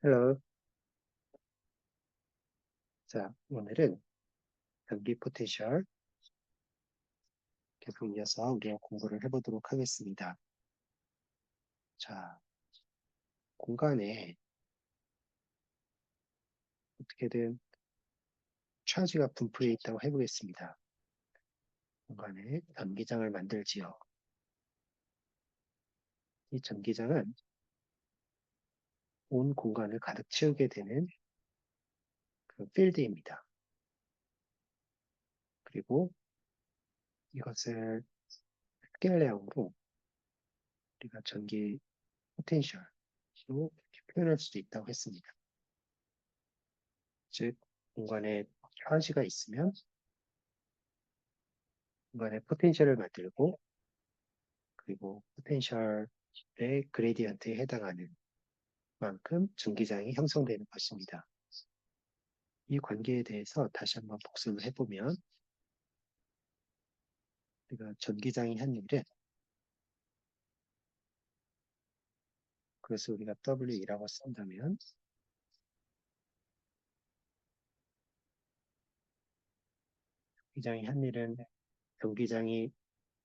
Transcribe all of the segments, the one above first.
헬로. 자, 오늘은 변기 포텐셜 계속 이어서 우리가 공부를 해보도록 하겠습니다. 자, 공간에 어떻게든 차지가 분포해 있다고 해보겠습니다. 공간에 전기장을 만들지요. 이 전기장은 온 공간을 가득 채우게 되는 그 필드입니다. 그리고 이것을 스케일량으로 우리가 전기 포텐셜로 이렇게 표현할 수도 있다고 했습니다. 즉, 공간에 차지가 있으면 공간에 포텐셜을 만들고 그리고 포텐셜의 그레디언트에 해당하는 만큼 전기장이 형성되는 것입니다. 이 관계에 대해서 다시 한번 복습을 해보면 우리가 전기장이 한 일은 그래서 우리가 W이라고 쓴다면 전기장이 한 일은 전기장이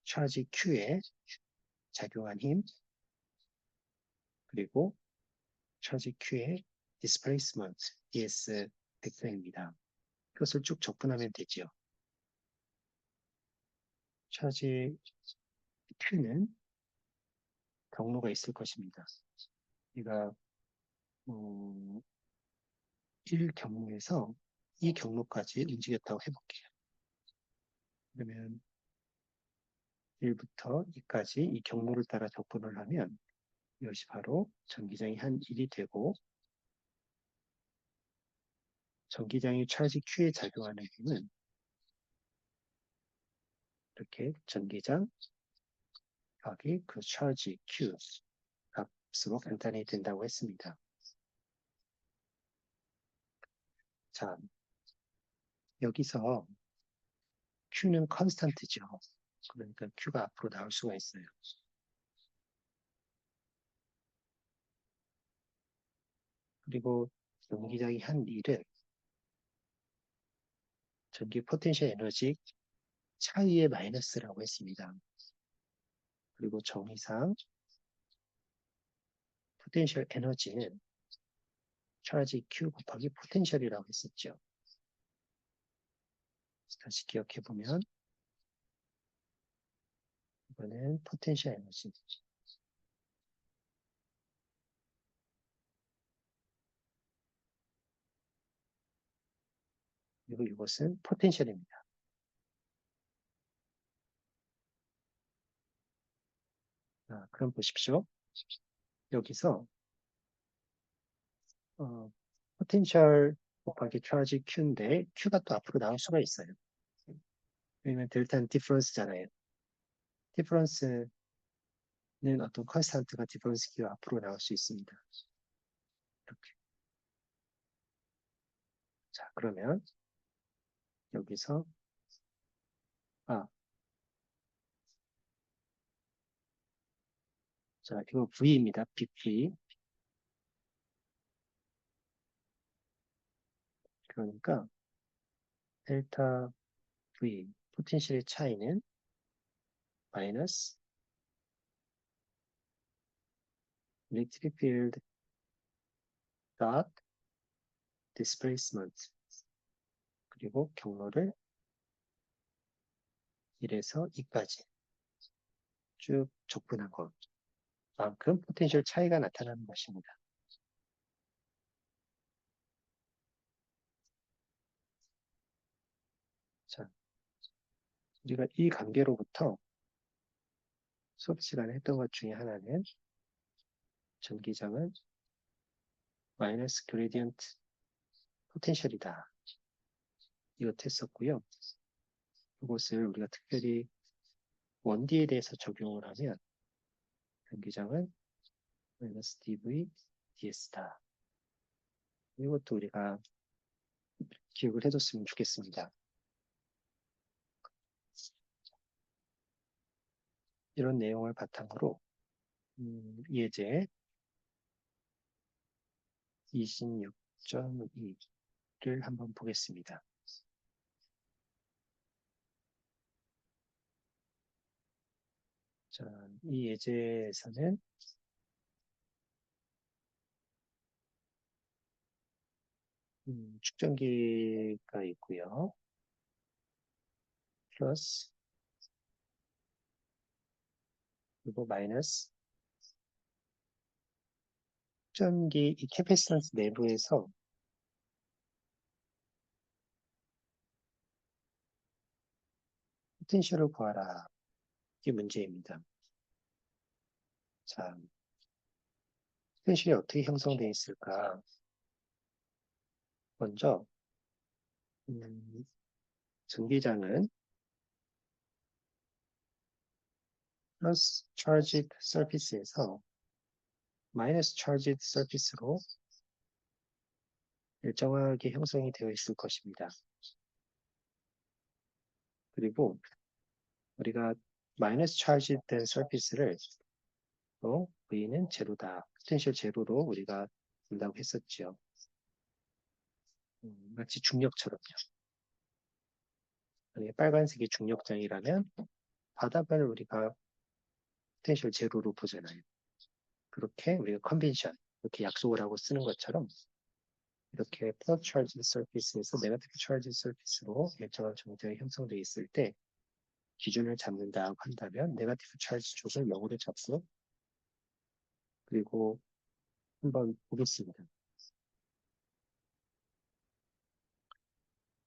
차지 Q에 작용한 힘 그리고 차지 Q의 displacement ds 벡터입니다. 이것을 쭉 적분하면 되지요. 차지 Q는 경로가 있을 것입니다. 우리가 1 경로에서 이 경로까지 움직였다고 해볼게요. 그러면 1부터 2까지 이 경로를 따라 접근을 하면 이것이 바로 전기장이 한 1이 되고 전기장이 차지 Q에 작용하는 힘은 이렇게 전기장 곱하기 그 차지 Q 값으로 간단히 된다고 했습니다. 자, 여기서 Q는 컨스턴트죠. 그러니까 Q가 앞으로 나올 수가 있어요. 그리고 전기장이 한 일은 전기 포텐셜 에너지 차이의 마이너스라고 했습니다. 그리고 정의상 포텐셜 에너지는 차지 Q 곱하기 포텐셜이라고 했었죠. 다시 기억해보면 이거는 포텐셜 에너지 그리고 이것은 포텐셜입니다. 자, 그럼 보십시오. 여기서 포텐셜 곱하기 차지 Q인데 Q가 또 앞으로 나올 수가 있어요. 왜냐면 델타는 디퍼런스잖아요. 디퍼런스는 어떤 컨스탄트가 디퍼런스 기가 앞으로 나올 수 있습니다. 이렇게. 자, 그러면 여기서 아, 자, 이거 V입니다. BV. 그러니까 델타 V 포텐셜의 차이는 마이너스 electric field dot displacement 그리고 경로를 1에서 2까지 쭉 적분한 것만큼 포텐셜 차이가 나타나는 것입니다. 자, 우리가 이 관계로부터 수업 시간에 했던 것 중에 하나는 전기장은 마이너스 그레디언트 포텐셜이다. 이것 했었고요. 이것을 우리가 특별히 1D에 대해서 적용을 하면 전기장은 마이너스 dV ds다. 이것도 우리가 기억을 해뒀으면 좋겠습니다. 이런 내용을 바탕으로 예제 26.2를 한번 보겠습니다. 자, 이 예제에서는 축전기가 있고요. 플러스 그리고 마이너스 축전기 이 캐패시턴스 내부에서 포텐셜을 구하라. 이게 문제입니다. 자, 포텐셜이 어떻게 형성되어 있을까? 먼저 전기장은 플러스 charged surface에서 마이너스 charged surface로 일정하게 형성이 되어 있을 것입니다. 그리고 우리가 마이너스 charged 된 surface를 또 V는 제로다. 포텐셜 제로로 우리가 본다고 했었죠. 마치 중력처럼요. 만약에 빨간색이 중력장이라면 바닥을 우리가 포텐셜 제로로 보잖아요. 그렇게 우리가 컨벤션, 이렇게 약속을 하고 쓰는 것처럼 이렇게 플러스 차지 서피스에서 네거티브 차지 서피스로 일정한 정자가 형성되어 있을 때 기준을 잡는다고 한다면 네거티브 차지 쪽을 0으로 잡고 그리고 한번 보겠습니다.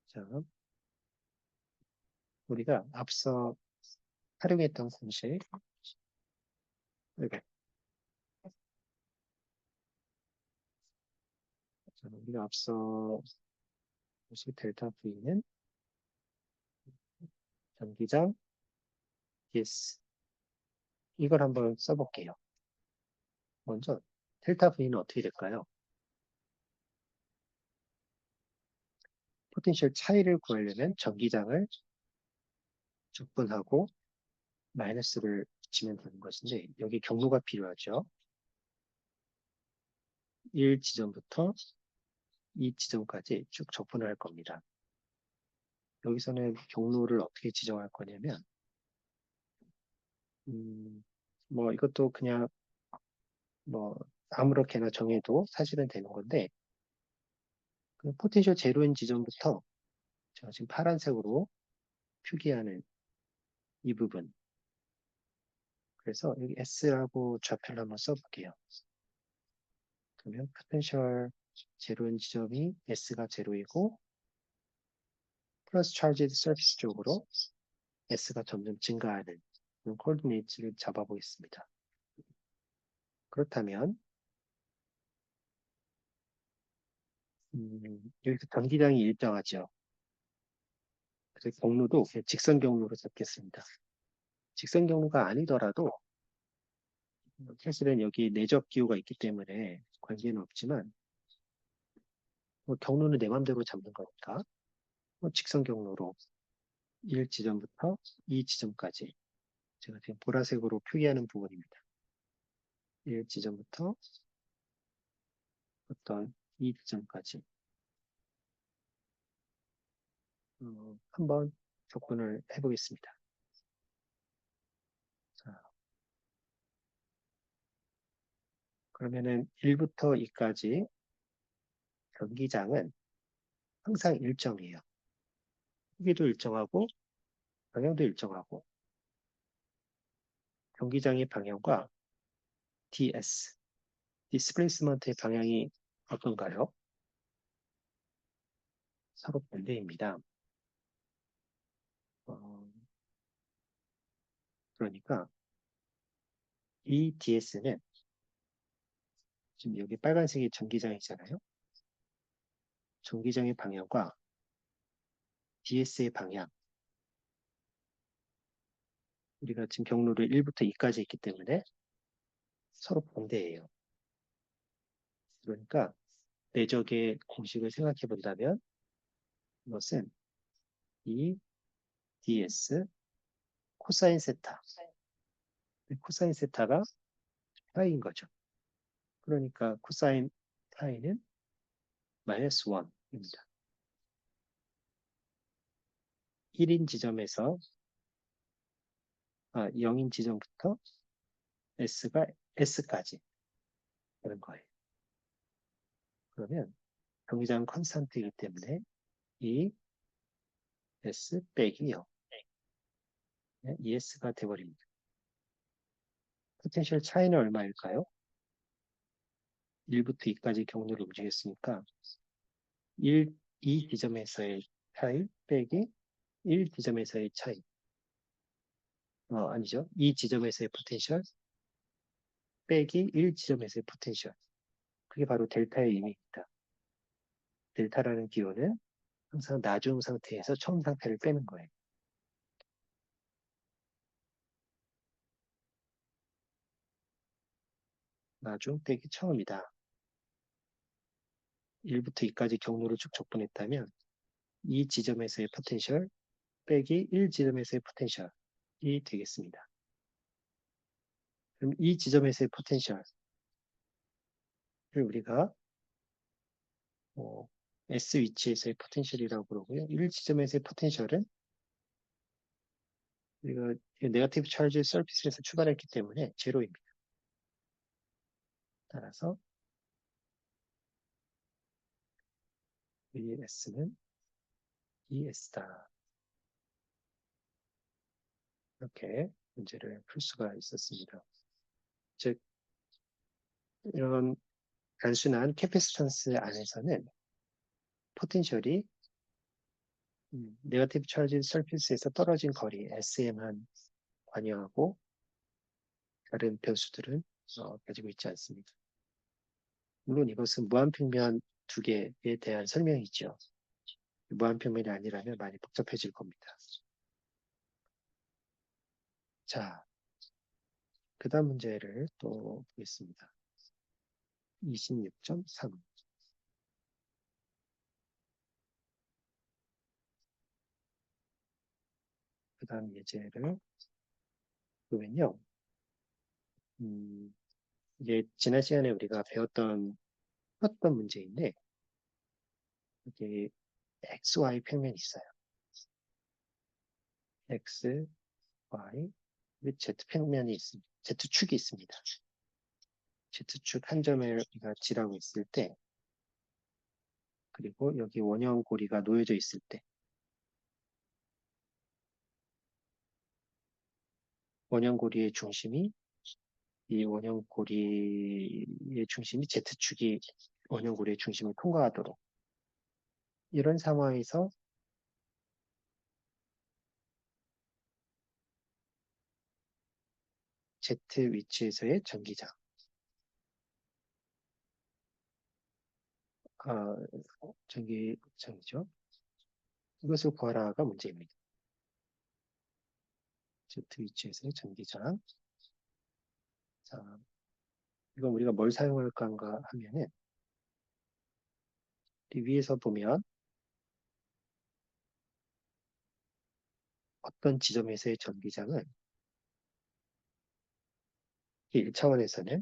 자, 우리가 앞서 활용했던 공식 이렇게 우리가 앞서 공식 델타 V는 전기장 DS 이걸 한번 써볼게요. 먼저 델타 V는 어떻게 될까요? 포텐셜 차이를 구하려면 전기장을 적분하고 마이너스를 붙이면 되는 것인데 여기 경로가 필요하죠. 1지점부터 2지점까지 쭉 적분을 할 겁니다. 여기서는 경로를 어떻게 지정할 거냐면 뭐 이것도 그냥 뭐 아무렇게나 정해도 사실은 되는 건데 그 포텐셜 제로인 지점부터 제가 지금 파란색으로 표기하는 이 부분 그래서 여기 S라고 좌표를 한번 써볼게요. 그러면 포텐셜 제로인 지점이 S가 제로이고 플러스 차지드 서피스 쪽으로 S가 점점 증가하는 그런 코디네이트를 잡아보겠습니다. 그렇다면 여기서 전기장이 일정하죠. 그래서 경로도 직선 경로로 잡겠습니다. 직선 경로가 아니더라도 사실은 여기 내적 기호가 있기 때문에 관계는 없지만 뭐 경로는 내 맘대로 잡는 거니까 뭐 직선 경로로 1지점부터 2지점까지 제가 지금 보라색으로 표기하는 부분입니다. 1지점부터 어떤 2지점까지 한번 접근을 해보겠습니다. 자, 그러면은 1부터 2까지 전기장은 항상 일정이에요. 크기도 일정하고 방향도 일정하고 전기장의 방향과 DS, 디스플레이스먼트의 방향이 어떤가요? 서로 반대입니다. 그러니까 이 DS는 지금 여기 빨간색이 전기장이잖아요. 전기장의 방향과 DS의 방향 우리가 지금 경로를 1부터 2까지 있기 때문에 서로 반대예요. 그러니까 내적의 공식을 생각해 본다면 이것은 이 ds 코사인 세타 코사인 세타가 파이인 거죠. 그러니까 코사인 파이는 마이너스 1입니다. 1인 지점에서 0인 지점부터 s가 s까지 그런 거예요. 그러면 경기장은 컨스탄트이기 때문에 이 s 빼기 0, ES가 돼버립니다. 포텐셜 차이는 얼마일까요? 1부터 2까지 경로를 움직였으니까 2 지점에서의 차이 빼기 1 지점에서의 차이. 아니죠. 2 지점에서의 포텐셜 빼기 1 지점에서의 포텐셜. 그게 바로 델타의 의미입니다. 델타라는 기호는 항상 나중 상태에서 처음 상태를 빼는 거예요. 나중 빼기 처음이다. 1부터 2까지 경로를 쭉 적분했다면 이 지점에서의 포텐셜 빼기 1 지점에서의 포텐셜이 되겠습니다. 그럼 이 지점에서의 포텐셜을 우리가 S 위치에서의 포텐셜이라고 그러고요. 1 지점에서의 포텐셜은 우리가 네거티브 차지 서피스에서 출발했기 때문에 제로입니다. 따라서 이 S는 ES다. 이렇게 문제를 풀 수가 있었습니다. 즉 이런 단순한 캐패시턴스 안에서는 포텐셜이 네거티브 차지 서피스에서 떨어진 거리 SM만 관여하고 다른 변수들은 가지고 있지 않습니다. 물론 이것은 무한평면 두 개에 대한 설명이죠. 무한평면이 아니라면 많이 복잡해질 겁니다. 자, 그 다음 문제를 또 보겠습니다. 26.3. 그 다음 예제를 보면요. 이게 지난 시간에 우리가 풀었던 문제인데, 이게 XY 평면이 있어요. X, Y, Z 평면이 있습니다. Z축이 있습니다. Z축 한 점을 우리가 지라고 있을 때, 그리고 여기 원형 고리가 놓여져 있을 때, 원형 고리의 중심이 이 원형 고리의 중심이 Z축이 원형 고리의 중심을 통과하도록 이런 상황에서 Z 위치에서의 전기장 전기장이죠. 이것을 구하라가 문제입니다. Z 위치에서의 전기장. 자, 이건 우리가 뭘 사용할까 하면은 위에서 보면 어떤 지점에서의 전기장은 1차원에서는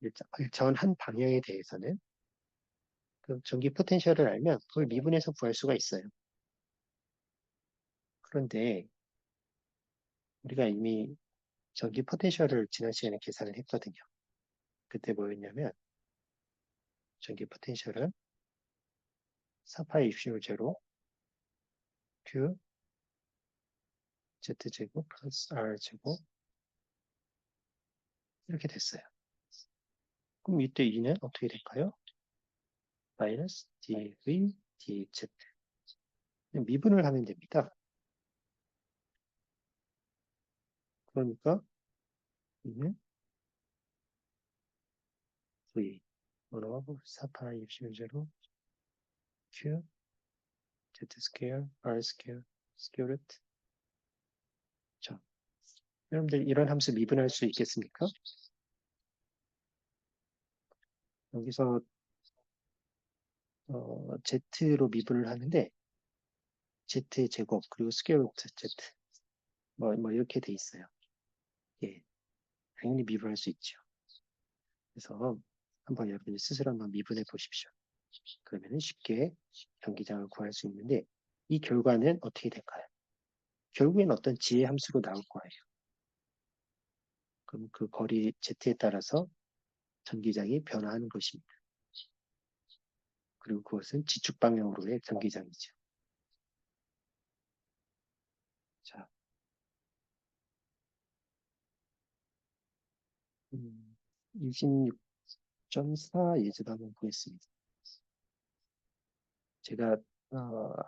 1차원 한 방향에 대해서는 그 전기 포텐셜을 알면 그걸 미분해서 구할 수가 있어요. 그런데 우리가 이미 전기 포텐셜을 지난 시간에 계산을 했거든요. 그때 뭐였냐면 전기 포텐셜은 4파이 입시올 제로 Q Z제곱 플러스 R제곱 이렇게 됐어요. 그럼 이때 2는 어떻게 될까요? 마이너스 dv dz 미분을 하면 됩니다. 그러니까 2는 v 뭐라고 4파이 입시올 제로 Q Z 스퀘어 R 스퀘어 스퀘어 루트 자, 여러분들 이런 함수 미분할 수 있겠습니까? 여기서 Z로 미분을 하는데 Z의 제곱 그리고 스퀘어 루트 Z 뭐 이렇게 돼 있어요. 예, 당연히 미분할 수 있죠. 그래서 한번 여러분이 스스로 한번 미분해 보십시오. 그러면 쉽게 전기장을 구할 수 있는데 이 결과는 어떻게 될까요? 결국엔 어떤 지의 함수로 나올 거예요. 그럼 그 거리 z에 따라서 전기장이 변화하는 것입니다. 그리고 그것은 지축 방향으로의 전기장이죠. 자, 26.4 예제도 한번 보겠습니다. 제가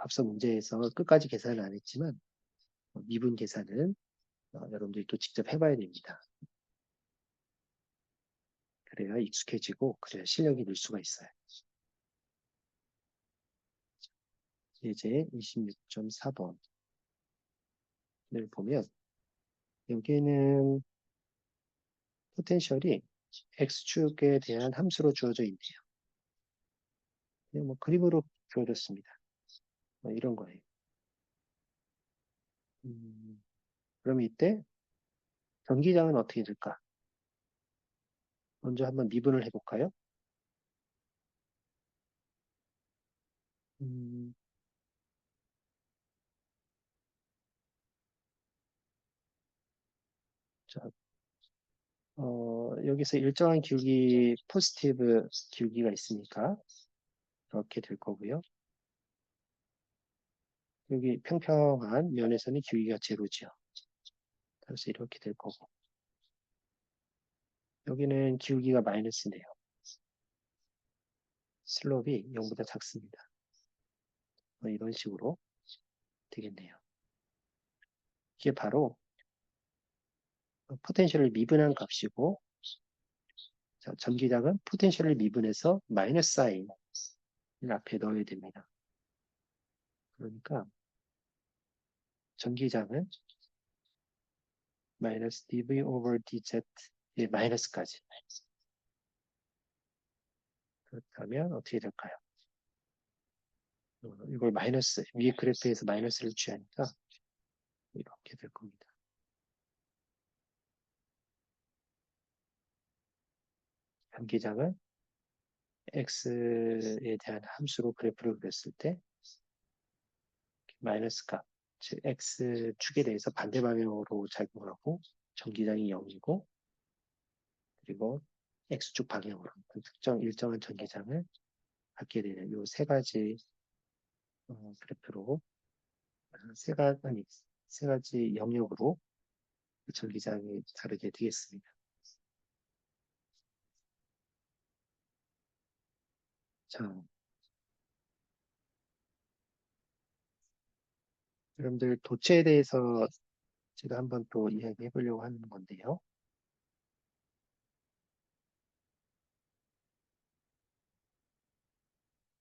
앞서 문제에서 끝까지 계산을 안 했지만 미분 계산은 여러분들이 또 직접 해봐야 됩니다. 그래야 익숙해지고 그래야 실력이 늘 수가 있어요. 예제 26.4번을 보면 여기에는 포텐셜이 x축에 대한 함수로 주어져 있네요. 그냥 뭐 그림으로 주어졌습니다. 뭐 이런 거예요. 그럼 이때 전기장은 어떻게 될까? 먼저 한번 미분을 해볼까요? 음, 자, 여기서 일정한 기울기, 포지티브 기울기가 있으니까 이렇게 될 거고요. 여기 평평한 면에서는 기울기가 제로죠. 그래서 이렇게 될 거고. 여기는 기울기가 마이너스네요. 슬롭이 0보다 작습니다. 이런 식으로 되겠네요. 이게 바로 포텐셜을 미분한 값이고, 자, 전기장은 포텐셜을 미분해서 마이너스 사인을 앞에 넣어야 됩니다. 그러니까 전기장은 마이너스 dv over dz 의 마이너스까지. 그렇다면 어떻게 될까요? 이걸 마이너스, 위에 그래프에서 마이너스를 취하니까 이렇게 될 겁니다. 전기장은 x에 대한 함수로 그래프를 그렸을 때 마이너스 값, 즉 x축에 대해서 반대 방향으로 작용하고 전기장이 0이고 그리고 x축 방향으로 특정 일정한 전기장을 갖게 되는 이 세 가지 그래프로 세 가지 영역으로 전기장이 다르게 되겠습니다. 자, 여러분들 도체에 대해서 제가 한번 또 이야기해 보려고 하는 건데요.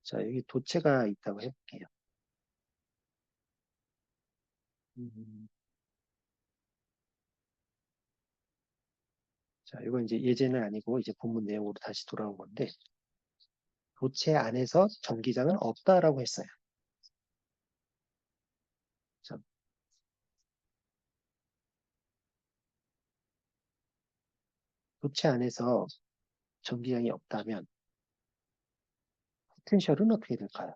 자, 여기 도체가 있다고 해볼게요. 음, 자, 이건 이제 예제는 아니고 이제 본문 내용으로 다시 돌아온 건데, 도체 안에서 전기장은 없다라고 했어요. 자, 도체 안에서 전기장이 없다면 포텐셜은 어떻게 될까요?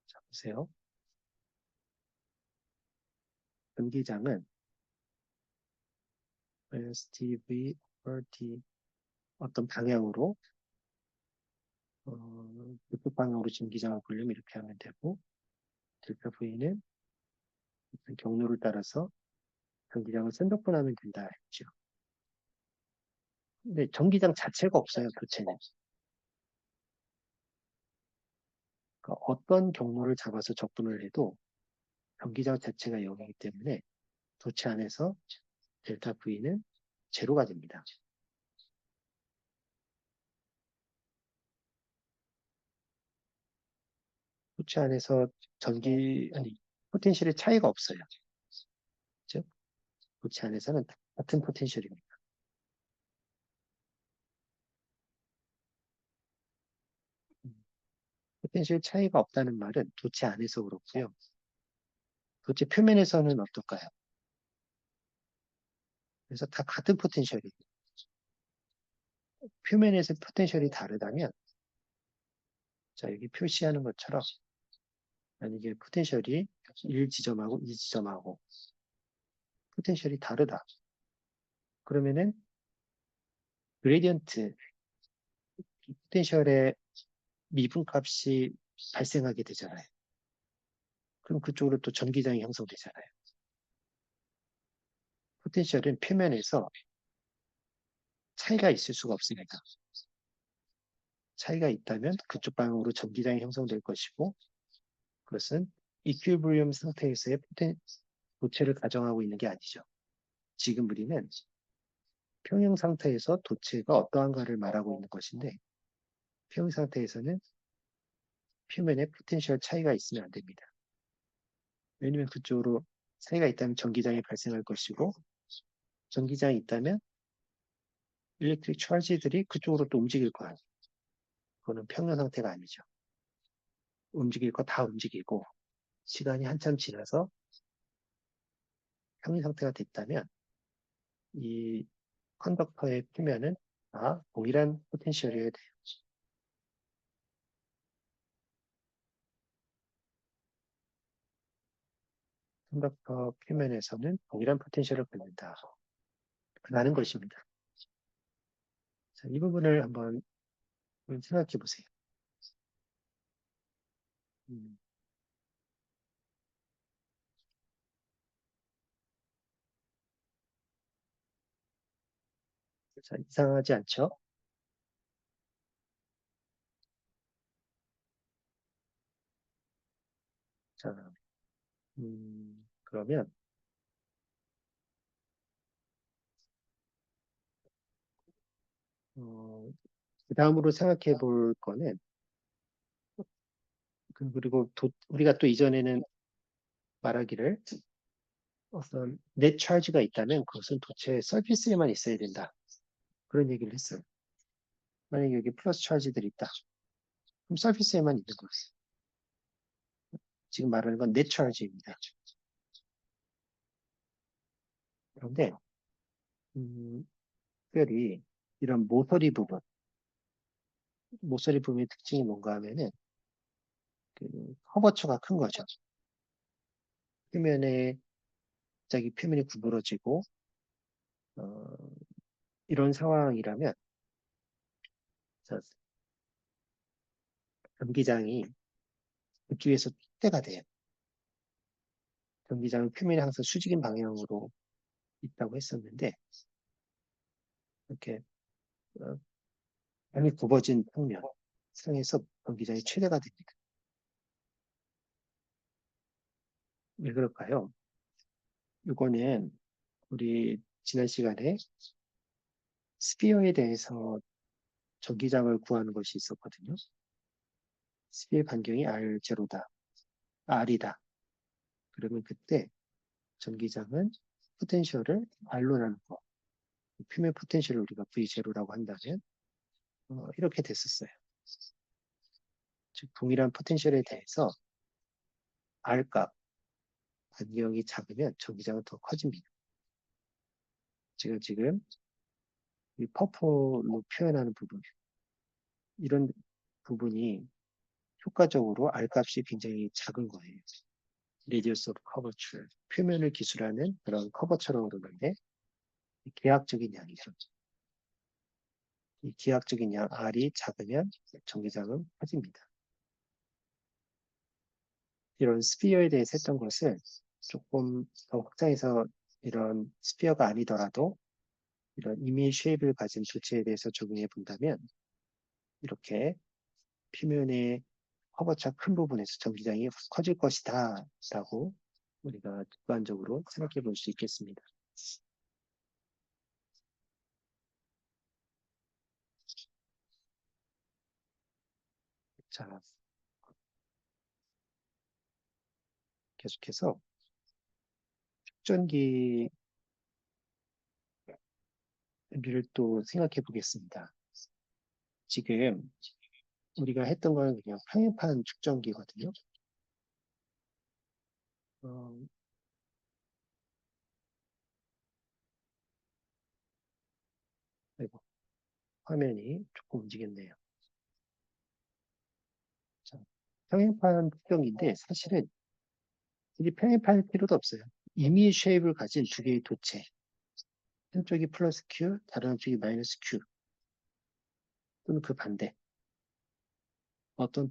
자, 보세요. 전기장은 STV over T 어떤 방향으로 이쪽 방향으로 전기장을 보려면 이렇게 하면 되고 델타 V는 경로를 따라서 전기장을 샌드오픈하면 된다 했죠. 근데 전기장 자체가 없어요, 도체는. 그러니까 어떤 경로를 잡아서 적분을 해도 전기장 자체가 0이기 때문에 도체 안에서 델타 V는 제로가 됩니다. 도체 안에서 포텐셜의 차이가 없어요. 즉, 도체 안에서는 같은 포텐셜입니다. 포텐셜 차이가 없다는 말은 도체 안에서 그렇고요. 도체 표면에서는 어떨까요? 그래서 다 같은 포텐셜이에요. 표면에서 포텐셜이 다르다면, 자, 여기 표시하는 것처럼, 만약에 포텐셜이 1지점하고 2지점하고 포텐셜이 다르다. 그러면은 그레디언트, 포텐셜의 미분값이 발생하게 되잖아요. 그럼 그쪽으로 또 전기장이 형성되잖아요. 포텐셜은 표면에서 차이가 있을 수가 없습니다. 차이가 있다면 그쪽 방향으로 전기장이 형성될 것이고, 그것은 이퀄리브리엄 상태에서의 도체를 가정하고 있는 게 아니죠. 지금 우리는 평형 상태에서 도체가 어떠한가를 말하고 있는 것인데, 평형 상태에서는 표면에 포텐셜 차이가 있으면 안 됩니다. 왜냐면 그쪽으로 차이가 있다면 전기장이 발생할 것이고, 전기장이 있다면 일렉트릭 차지들이 그쪽으로 또 움직일 거예요. 그거는 평형 상태가 아니죠. 움직일 거 다 움직이고, 시간이 한참 지나서 평형 상태가 됐다면, 이 컨덕터의 표면은 다 동일한 포텐셜이어야 돼요. 컨덕터 표면에서는 동일한 포텐셜을 갖는다. 라는 것입니다. 자, 이 부분을 한번 생각해 보세요. 음, 자, 이상하지 않죠? 자, 그러면 그 다음으로 생각해 볼 거는 그리고 우리가 또 이전에는 말하기를 어떤 넷 차지가 있다면 그것은 도체 서피스에만 있어야 된다. 그런 얘기를 했어요. 만약에 여기 플러스 차지들이 있다. 그럼 서피스에만 있는 거예요. 지금 말하는 건 넷 차지입니다. 그런데 특별히 이런 모서리 부분의 특징이 뭔가 하면은 그 커버처가 큰 거죠. 표면에 갑자기 표면이 구부러지고 어, 이런 상황이라면 자, 전기장이 그쪽에서 확대가 돼요. 전기장은 표면이 항상 수직인 방향으로 있다고 했었는데 이렇게 어, 많이 굽어진 평면 상에서 전기장이 최대가 됩니다. 왜 그럴까요? 이거는 우리 지난 시간에 스피어에 대해서 전기장을 구하는 것이 있었거든요. 스피어 반경이 R0다, R이다. 그러면 그때 전기장은 포텐셜을 R로 나눈 거. 표면 포텐셜을 우리가 V0라고 한다면 이렇게 됐었어요. 즉 동일한 포텐셜에 대해서 R값 반경이 작으면 전기장은 더 커집니다. 제가 지금 이 퍼프로 표현하는 부분 이런 부분이 효과적으로 R값이 굉장히 작은 거예요. Radius of curvature 표면을 기술하는 그런 커버처럼 그러는데 기하학적인 양이죠. 이 기하학적인 양 R이 작으면 전기장은 커집니다. 이런 스피어에 대해서 했던 것을 조금 더 확장해서 이런 스피어가 아니더라도 이런 이미 쉐입을 가진 조체에 대해서 적용해 본다면 이렇게 표면의 커버처 큰 부분에서 전기장이 커질 것이다 라고 우리가 객관적으로 생각해 볼 수 있겠습니다. 자, 계속해서 축전기를 또 생각해 보겠습니다. 지금 우리가 했던 거는 그냥 평행판 축전기거든요. 어, 아이고, 화면이 조금 움직였네요. 자, 평행판 특성인데 사실은 이 평행판일 필요도 없어요. 이미 쉐입을 가진 두 개의 도체. 한쪽이 플러스 Q, 다른 한쪽이 마이너스 Q. 또는 그 반대. 어떤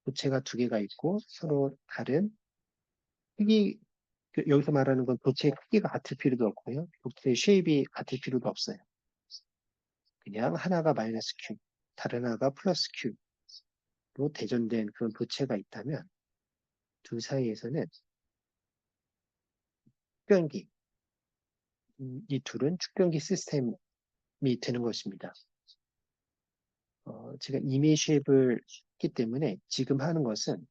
도체가 두 개가 있고 서로 다른 크기, 여기서 말하는 건 도체의 크기가 같을 필요도 없고요. 도체의 쉐입이 같을 필요도 없어요. 그냥 하나가 마이너스 Q, 다른 하나가 플러스 Q로 대전된 그런 도체가 있다면 둘 사이에서는 축변기, 이 둘은 축변기 시스템이 되는 것입니다. 제가 이미 쉐입을 했기 때문에 지금 하는 것은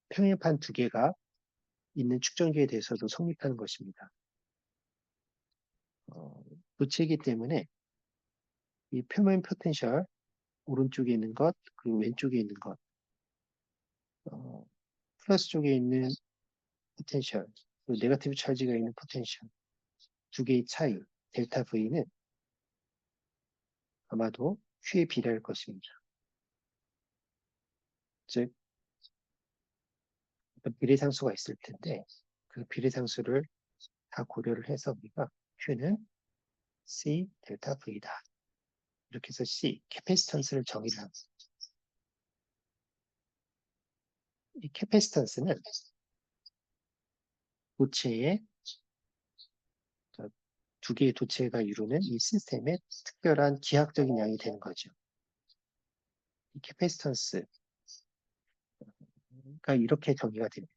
평행판 두 개가 있는 축전기에 대해서도 성립하는 것입니다. 도체이기 때문에 이 표면 포텐셜 오른쪽에 있는 것, 그리고 왼쪽에 있는 것, 플러스 쪽에 있는 포텐셜, 그리고 네거티브 찰지가 있는 포텐셜 두 개의 차이, 델타 V는 아마도 Q에 비례할 것입니다. 즉, 어떤 비례상수가 있을 텐데 그 비례상수를 다 고려를 해서 우리가 Q는 C 델타 V다. 이렇게 해서 C, 캐패시턴스를 정의를 합니다. 이 캐패시턴스는 도체의 두 개의 도체가 이루는 이 시스템의 특별한 기하학적인 양이 되는 거죠. 이 캐패시턴스가 이렇게 정의가 됩니다.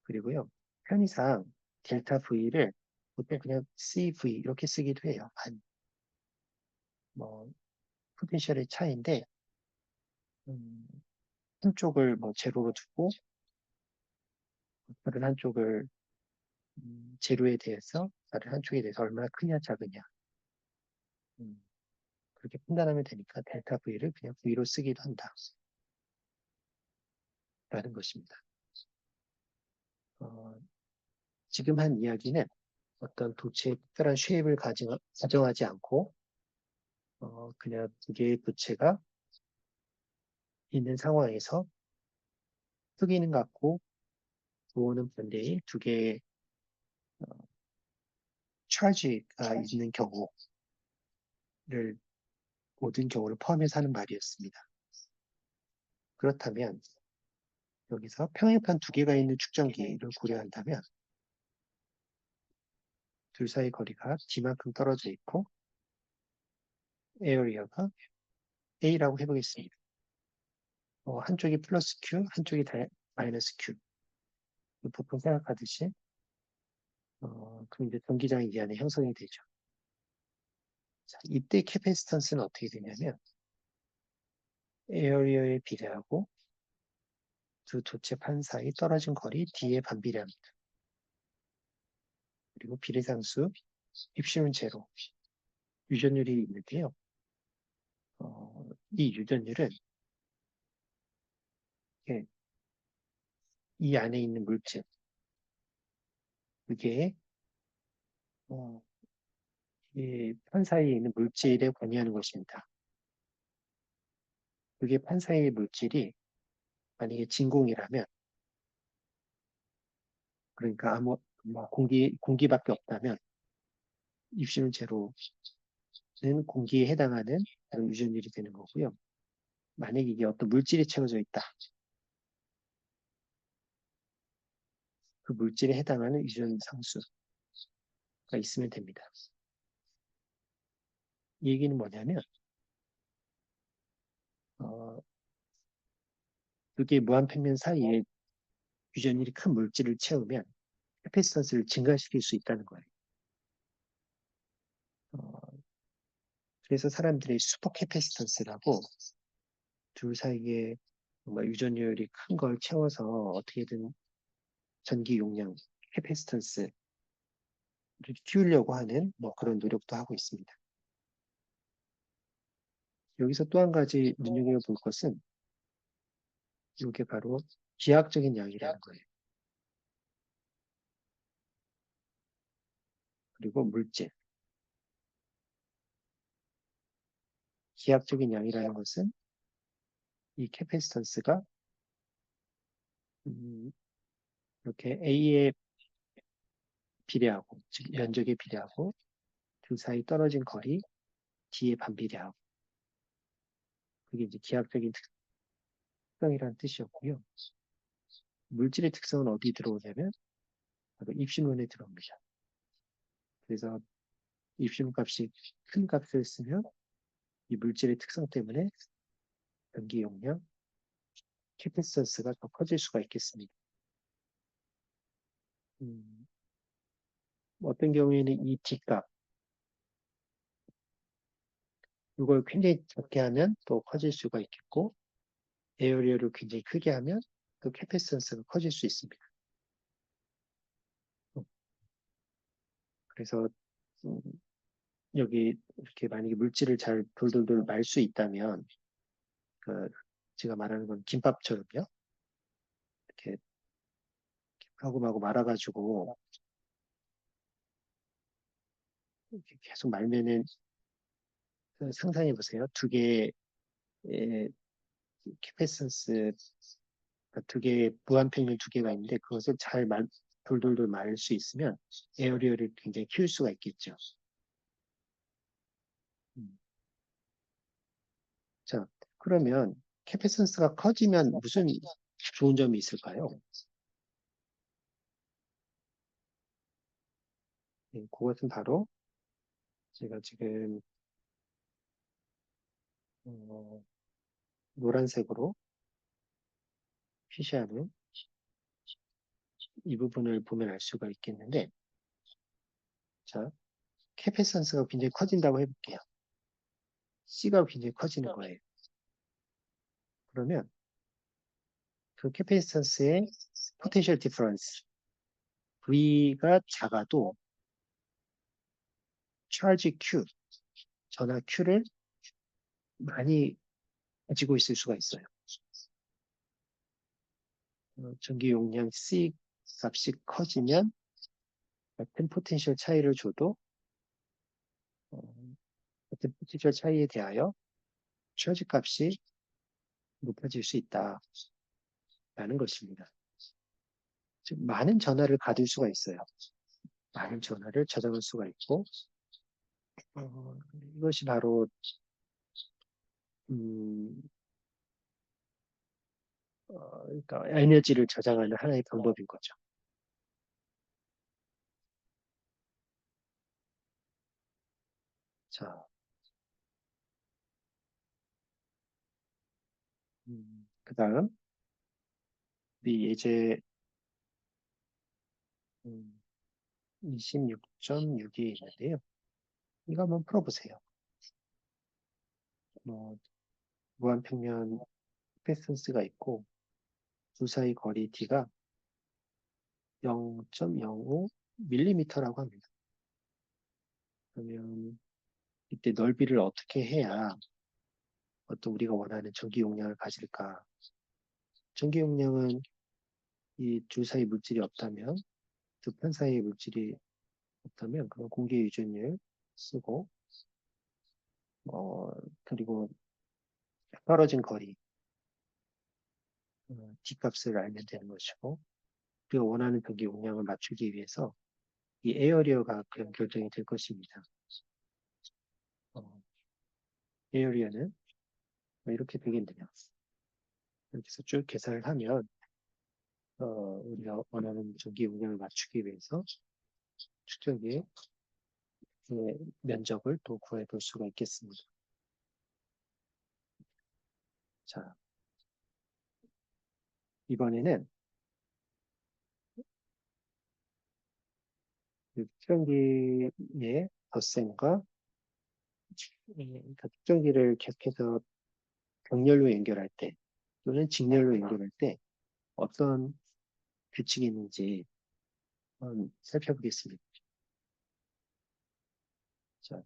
그리고요, 편의상 델타 V를 보통 그냥 CV 이렇게 쓰기도 해요. 뭐 포텐셜의 차이인데 한쪽을 뭐 제로로 두고 다른 한쪽을 제로에 대해서 다른 한쪽에 대해서 얼마나 크냐 작으냐 음, 그렇게 판단하면 되니까 델타 V를 그냥 V로 쓰기도 한다. 라는 것입니다. 지금 한 이야기는 어떤 도체의 특별한 쉐입을 가정하지 않고 그냥 두 개의 도체가 있는 상황에서 크기는 같고 부호는 반대의 두 개의 차지가 있는 경우를 모든 경우를 포함해서 하는 말이었습니다. 그렇다면 여기서 평행판 두 개가 있는 축전기를 고려한다면 둘 사이 거리가 D만큼 떨어져 있고 에어리어가 A라고 해보겠습니다. 한쪽이 플러스 Q, 한쪽이 마이너스 Q. 보통 생각하듯이 그럼 이제 전기장이 이 안에 형성이 되죠. 자, 이때 캐패시턴스는 어떻게 되냐면 에어리어에 비례하고 두 도체 판 사이 떨어진 거리 D에 반비례합니다. 그리고 비례상수 입시는 제로 유전율이 있는데요. 이 유전율은 이 안에 있는 물질 그게 이 판 사이에 있는 물질에 관여하는 것입니다. 그게 판 사이의 물질이 만약에 진공이라면 그러니까 뭐 공기밖에 없다면 입시는 제로는 공기에 해당하는 그런 유전율이 되는 거고요. 만약에 이게 어떤 물질이 채워져 있다. 그 물질에 해당하는 유전 상수가 있으면 됩니다. 이 얘기는 뭐냐면 그게 무한평면 사이에 유전율이 큰 물질을 채우면 캐패시턴스를 증가시킬 수 있다는 거예요. 그래서 사람들이 슈퍼 캐패시턴스라고 둘 사이에 정말 유전율이 큰 걸 채워서 어떻게든 전기 용량, 캐패시턴스를 키우려고 하는 뭐 그런 노력도 하고 있습니다. 여기서 또 한 가지 눈여겨볼 것은 이게 바로 기하학적인 양이라는 거예요. 그리고 물질. 기하학적인 양이라는 것은 이 캐패시턴스가 이렇게 A에 비례하고, 즉 면적에 비례하고 그 사이 떨어진 거리 D에 반비례하고 그게 이제 기하학적인 특성이라는 뜻이었고요. 물질의 특성은 어디 들어오냐면 바로 입신론에 들어옵니다. 그래서 입신론 값이 큰 값을 쓰면 이 물질의 특성 때문에 전기 용량, 캐패시턴스가 더 커질 수가 있겠습니다. 어떤 경우에는 이 D값, 이걸 굉장히 작게 하면 또 커질 수가 있겠고, 에어리어를 굉장히 크게 하면 또 캐패시턴스가 커질 수 있습니다. 그래서 여기 이렇게 만약에 물질을 잘 돌돌돌 말 수 있다면, 그 제가 말하는 건 김밥처럼요. 이렇게 마구마구 말아가지고 이렇게 계속 말면은 상상해 보세요. 두 개의 캐패시턴스, 두 개의 무한평면 두 개가 있는데 그것을 잘 돌돌돌 말 수 있으면 에어리어를 굉장히 키울 수가 있겠죠. 음. 자, 그러면 캐패시턴스가 커지면 무슨 좋은 점이 있을까요? 네, 그것은 바로 제가 지금 어, 노란색으로 표시하는 이 부분을 보면 알 수가 있겠는데, 자, 캐패시턴스가 굉장히 커진다고 해볼게요. C가 굉장히 커지는 거예요. 그러면 그 캐패시턴스의 포텐셜 디퍼런스 V가 작아도 charge Q, 전하 Q를 많이 가지고 있을 수가 있어요. 전기 용량 C 값이 커지면 같은 포텐셜 차이를 줘도 어, 같은 포텐셜 차이에 대하여 charge 값이 높아질 수 있다라는 것입니다. 즉 많은 전하를 가질 수가 있어요. 많은 전하를 저장할 수가 있고 어, 이것이 바로 음, 그러니까 에너지를 저장하는 하나의 방법인 거죠. 자, 그다음 우리 예제 26.6이 있는데요. 이거 한번 풀어보세요. 뭐 무한평면 패스턴스가 있고 두 사이 거리 D가 0.05mm라고 합니다. 그러면 이때 넓이를 어떻게 해야 어떤 우리가 원하는 전기 용량을 가질까? 전기 용량은 이 두 사이 물질이 없다면 두 편 사이의 물질이 없다면 그건 공기 유전율 쓰고 어, 그리고 떨어진 거리 D값을 알면 되는 것이고 우리가 원하는 전기 용량을 맞추기 위해서 이 에어리어가 그런 결정이 될 것입니다. 에어리어는 이렇게 되겠네요. 이렇게 해서 쭉 계산을 하면 우리가 원하는 전기 용량을 맞추기 위해서 축적기의 면적을 또 구해 볼 수가 있겠습니다. 자, 이번에는 측정기의 덧셈과 측정기를 계속해서 병렬로 연결할 때 또는 직렬로 연결할 때 어떤 규칙이 있는지 한번 살펴보겠습니다. 자,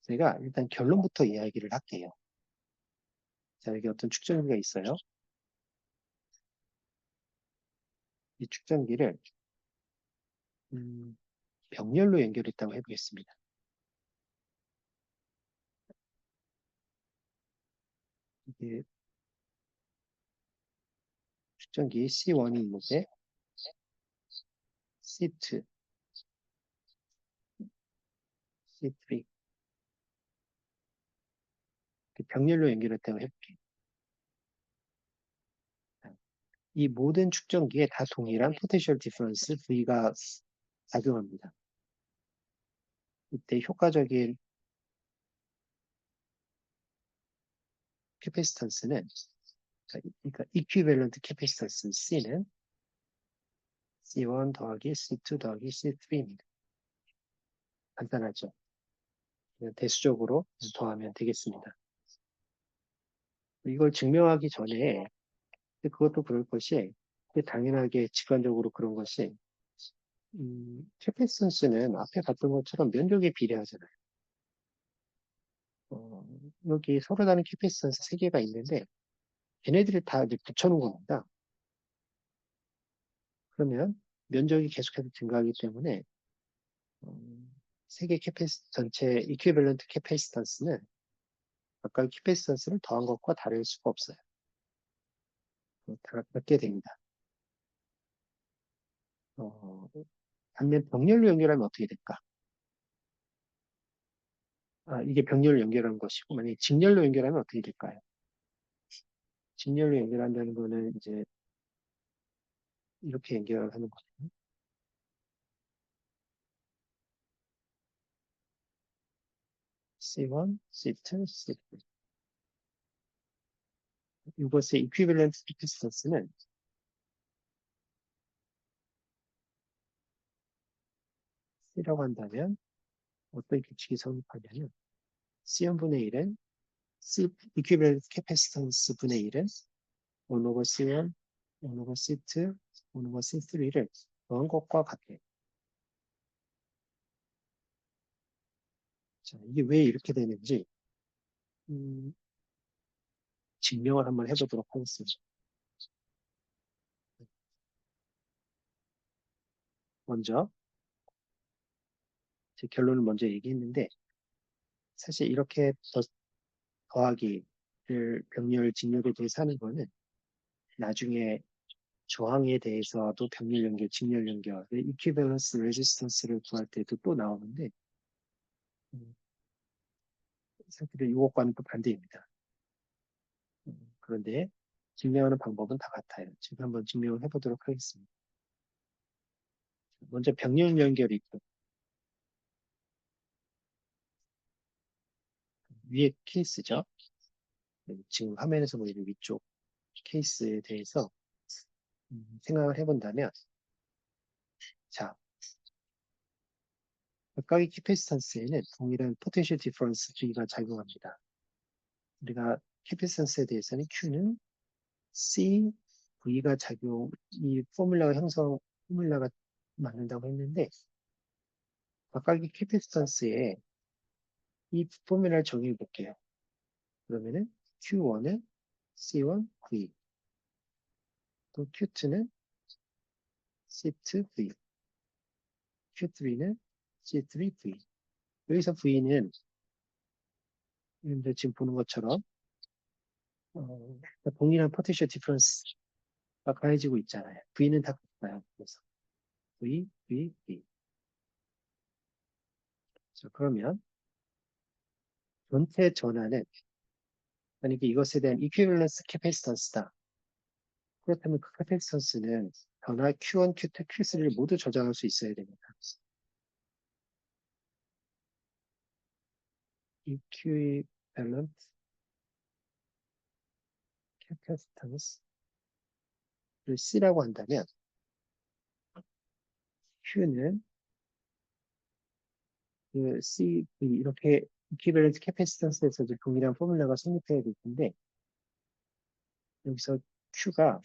제가 일단 결론부터 이야기를 할게요. 자, 여기 어떤 축전기가 있어요. 이 축전기를 병렬로 연결했다고 해보겠습니다. 이게 측정기 C1이 있는데 C2, C3 병렬로 연결했다고 해볼게요. 이 모든 측정기에 다 동일한 포텐셜 디퍼런스 V가 작용합니다. 이때 효과적인 캐패시턴스는 그러니까 이퀴밸런트 캐패시턴스 C는 C1 더하기 C2 더하기 C3입니다. 간단하죠? 그냥 대수적으로 더하면 되겠습니다. 이걸 증명하기 전에 그것도 그럴 것이 당연하게 직관적으로 그런 것이 캐패시턴스는 앞에 봤던 것처럼 면적에 비례하잖아요. 여기 서로 다른 캐패시턴스 3개가 있는데 걔네들이 다 이제 붙여놓은 겁니다. 그러면 면적이 계속해서 증가하기 때문에 세개 전체 이퀴밸런트 캐패시턴스는 각각 캐패시턴스를 더한 것과 다를 수가 없어요. 다 같게 됩니다. 반면 병렬로 연결하면 어떻게 될까? 이게 병렬로 연결하는 것이고, 만약에 직렬로 연결하면 어떻게 될까요? 직렬로 연결한다는 거는 이제 이렇게 연결을 하는 거죠. C1, C2, C3. 이것의 이퀴밸런트 캐패시턴스는 C라고 한다면 어떤 규칙이 성립하냐면 C1분의 1은 C 이퀴밸런트 캐패시턴스 분의 1은 1 over C1, 1 over C2, 1 over C3를 더한 것과 같아요. 자, 이게 왜 이렇게 되는지 증명을 한번 해보도록 하겠습니다. 먼저 제 결론을 먼저 얘기했는데 사실 이렇게 더하기를 병렬, 직렬에 대해서 하는 거는 나중에 저항에 대해서도 병렬 연결, 직렬 연결, 이퀴밸런스 레지스턴스를 구할 때도 또 나오는데 사실은 이것과는 또 반대입니다. 그런데 증명하는 방법은 다 같아요. 지금 한번 증명을 해보도록 하겠습니다. 먼저 병렬 연결이 있고 위에 케이스죠. 지금 화면에서 보이는 위쪽 케이스에 대해서 생각을 해본다면 자, 각각의 캐패시턴스에는 동일한 포텐셜 디퍼런스 G가 작용합니다. 우리가 캐패시턴스에 대해서는 Q는 C, V가 이 포뮬라가 맞는다고 했는데 각각의 캐패시턴스에 이 포뮬라를 적용해 볼게요. 그러면은 Q1은 C1, V, 또 Q2는 C2, V, Q3는 C3, V. 여기서 V는 지금 보는 것처럼 동일한 포텐셜 디퍼런스가 가해지고 있잖아요. V는 다 같아요. 그래서 V, V, V. 자, 그러면 전체 전하는 만약에 이것에 대한 이퀴밸런스 캐패시턴스다. 그렇다면 그 캐패시턴스는 변화 Q1, Q2, Q3를 모두 저장할 수 있어야 됩니다. 이퀴밸런트 캐패시턴스를 C라고 한다면 Q는 그 C, 이렇게 이퀴밸런트 캐패시턴스에서도 동일한 포뮬러가 성립해야 될 텐데 여기서 Q가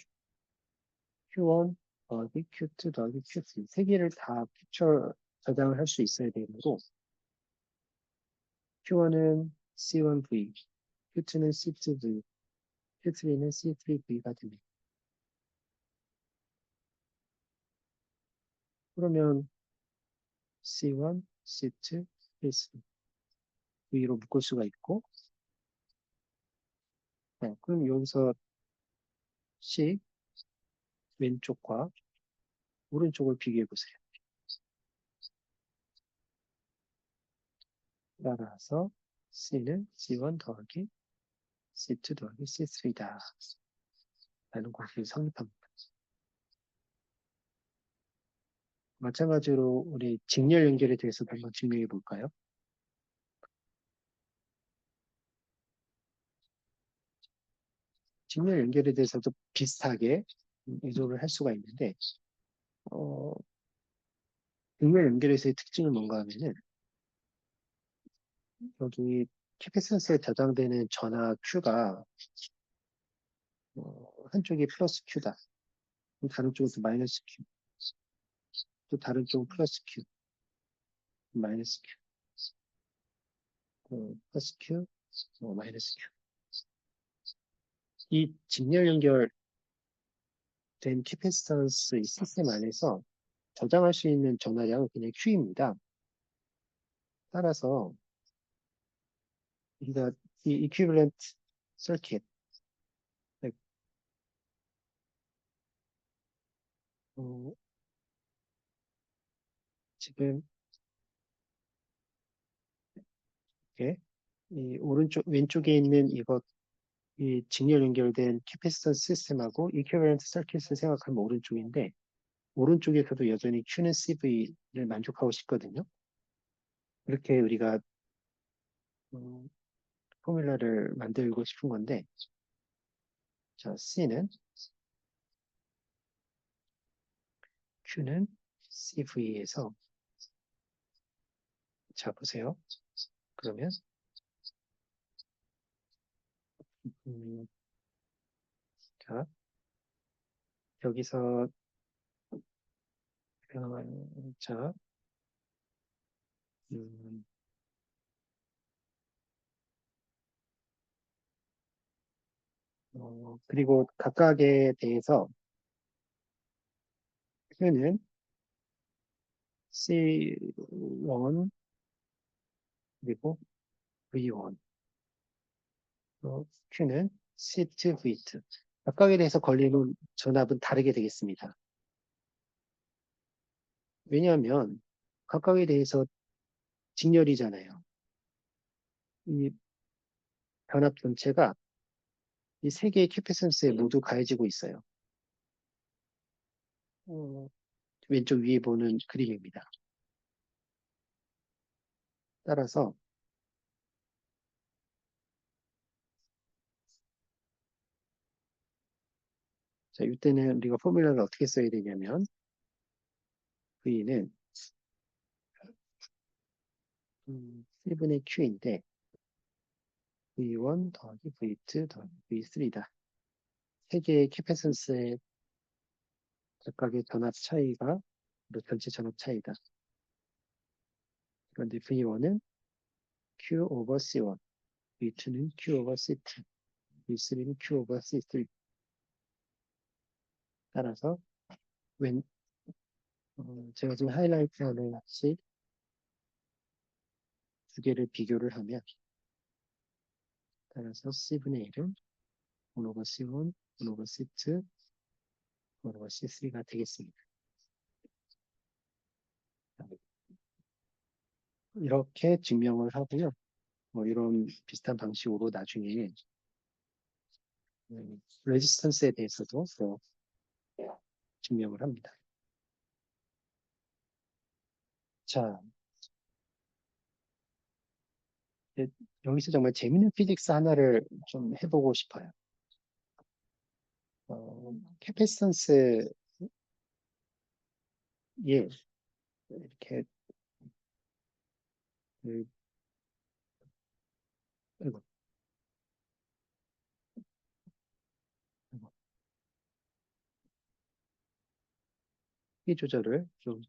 Q1 더하기 Q2 더하기 Q3 세 개를 다 저장을 할 수 있어야 되므로 Q1은 C1V, Q2는 C2V, Q3는 C3V가 됩니다. 그러면 C1, C2, C3 V로 묶을 수가 있고 그럼 여기서 C 왼쪽과 오른쪽을 비교해 보세요. 따라서 C는 C1 더하기 C2 더하기 C3다. 라는 공식이 성립합니다. 마찬가지로 우리 직렬 연결에 대해서도 한번 증명해 볼까요? 직렬 연결에 대해서도 비슷하게 의존을 할 수가 있는데, 어, 직렬 연결에서의 특징은 뭔가 하면은, 여기 캐패시턴스에 저장되는 전하 Q가 한쪽이 플러스 Q다. 다른 쪽은 또 마이너스 Q. 또 다른 쪽은 플러스 Q, 마이너스 Q, 플러스 Q, 마이너스 Q. 이 직렬 연결된 캐패시턴스 이 시스템 안에서 저장할 수 있는 전하량은 그냥 Q입니다. 따라서 우리가 이 equivalent circuit, 어, 지금 이렇게 이 오른쪽 왼쪽에 있는 이 직렬 연결된 캐패시턴스 시스템하고 equivalent circuit을 생각하면 오른쪽인데 오른쪽에서도 여전히 Q는 CV를 만족하고 싶거든요. 이렇게 우리가 음, 포뮬러를 만들고 싶은 건데, 자, C는 Q는 CV에서 자 보세요. 그러면 음, 자 여기서 자 음, 그리고 각각에 대해서 Q는 C1 그리고 V1 또 Q는 C2, V2 각각에 대해서 걸리는 전압은 다르게 되겠습니다. 왜냐하면 각각에 대해서 직렬이잖아요. 이 변압 전체가 이 세 개의 캐패시턴스에 모두 가해지고 있어요. 어, 왼쪽 위에 보는 그림입니다. 따라서 자, 이때는 우리가 포뮬러를 어떻게 써야 되냐면 V는 C분의 Q인데 V1 더하기 V2 더하기 V3다. 세 개의 캐패시턴스의 각각의 전압 차이가 전체 전압 차이다. 그런데 V1은 Q 오버 C1, V2는 Q 오버 C2, V3는 Q 오버 C3. 따라서 왼 제가 지금 하이라이트하는 식 두 개를 비교를 하면 따라서 C분의 1은 1 오버 C1, 1 오버 C2, 1 오버 C3가 되겠습니다. 이렇게 증명을 하고요. 뭐 이런 비슷한 방식으로 나중에 레지스턴스에 대해서도 또 증명을 합니다. 자, 여기서 정말 재밌는 피직스 하나를 좀 해보고 싶어요. 캐패시턴스에 이렇게 그, 아이고, 아이고, 이 조절을 좀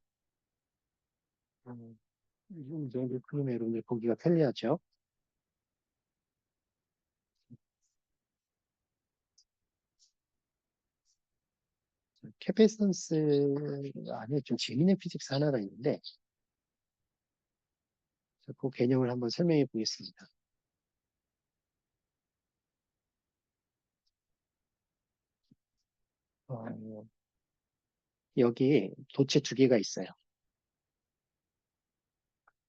이 정도 그림의 여러분들 보기가 편리하죠. 캐패시턴스 안에 좀 재밌는 피직스 하나가 있는데 그 개념을 한번 설명해 보겠습니다. 여기 도체 두 개가 있어요.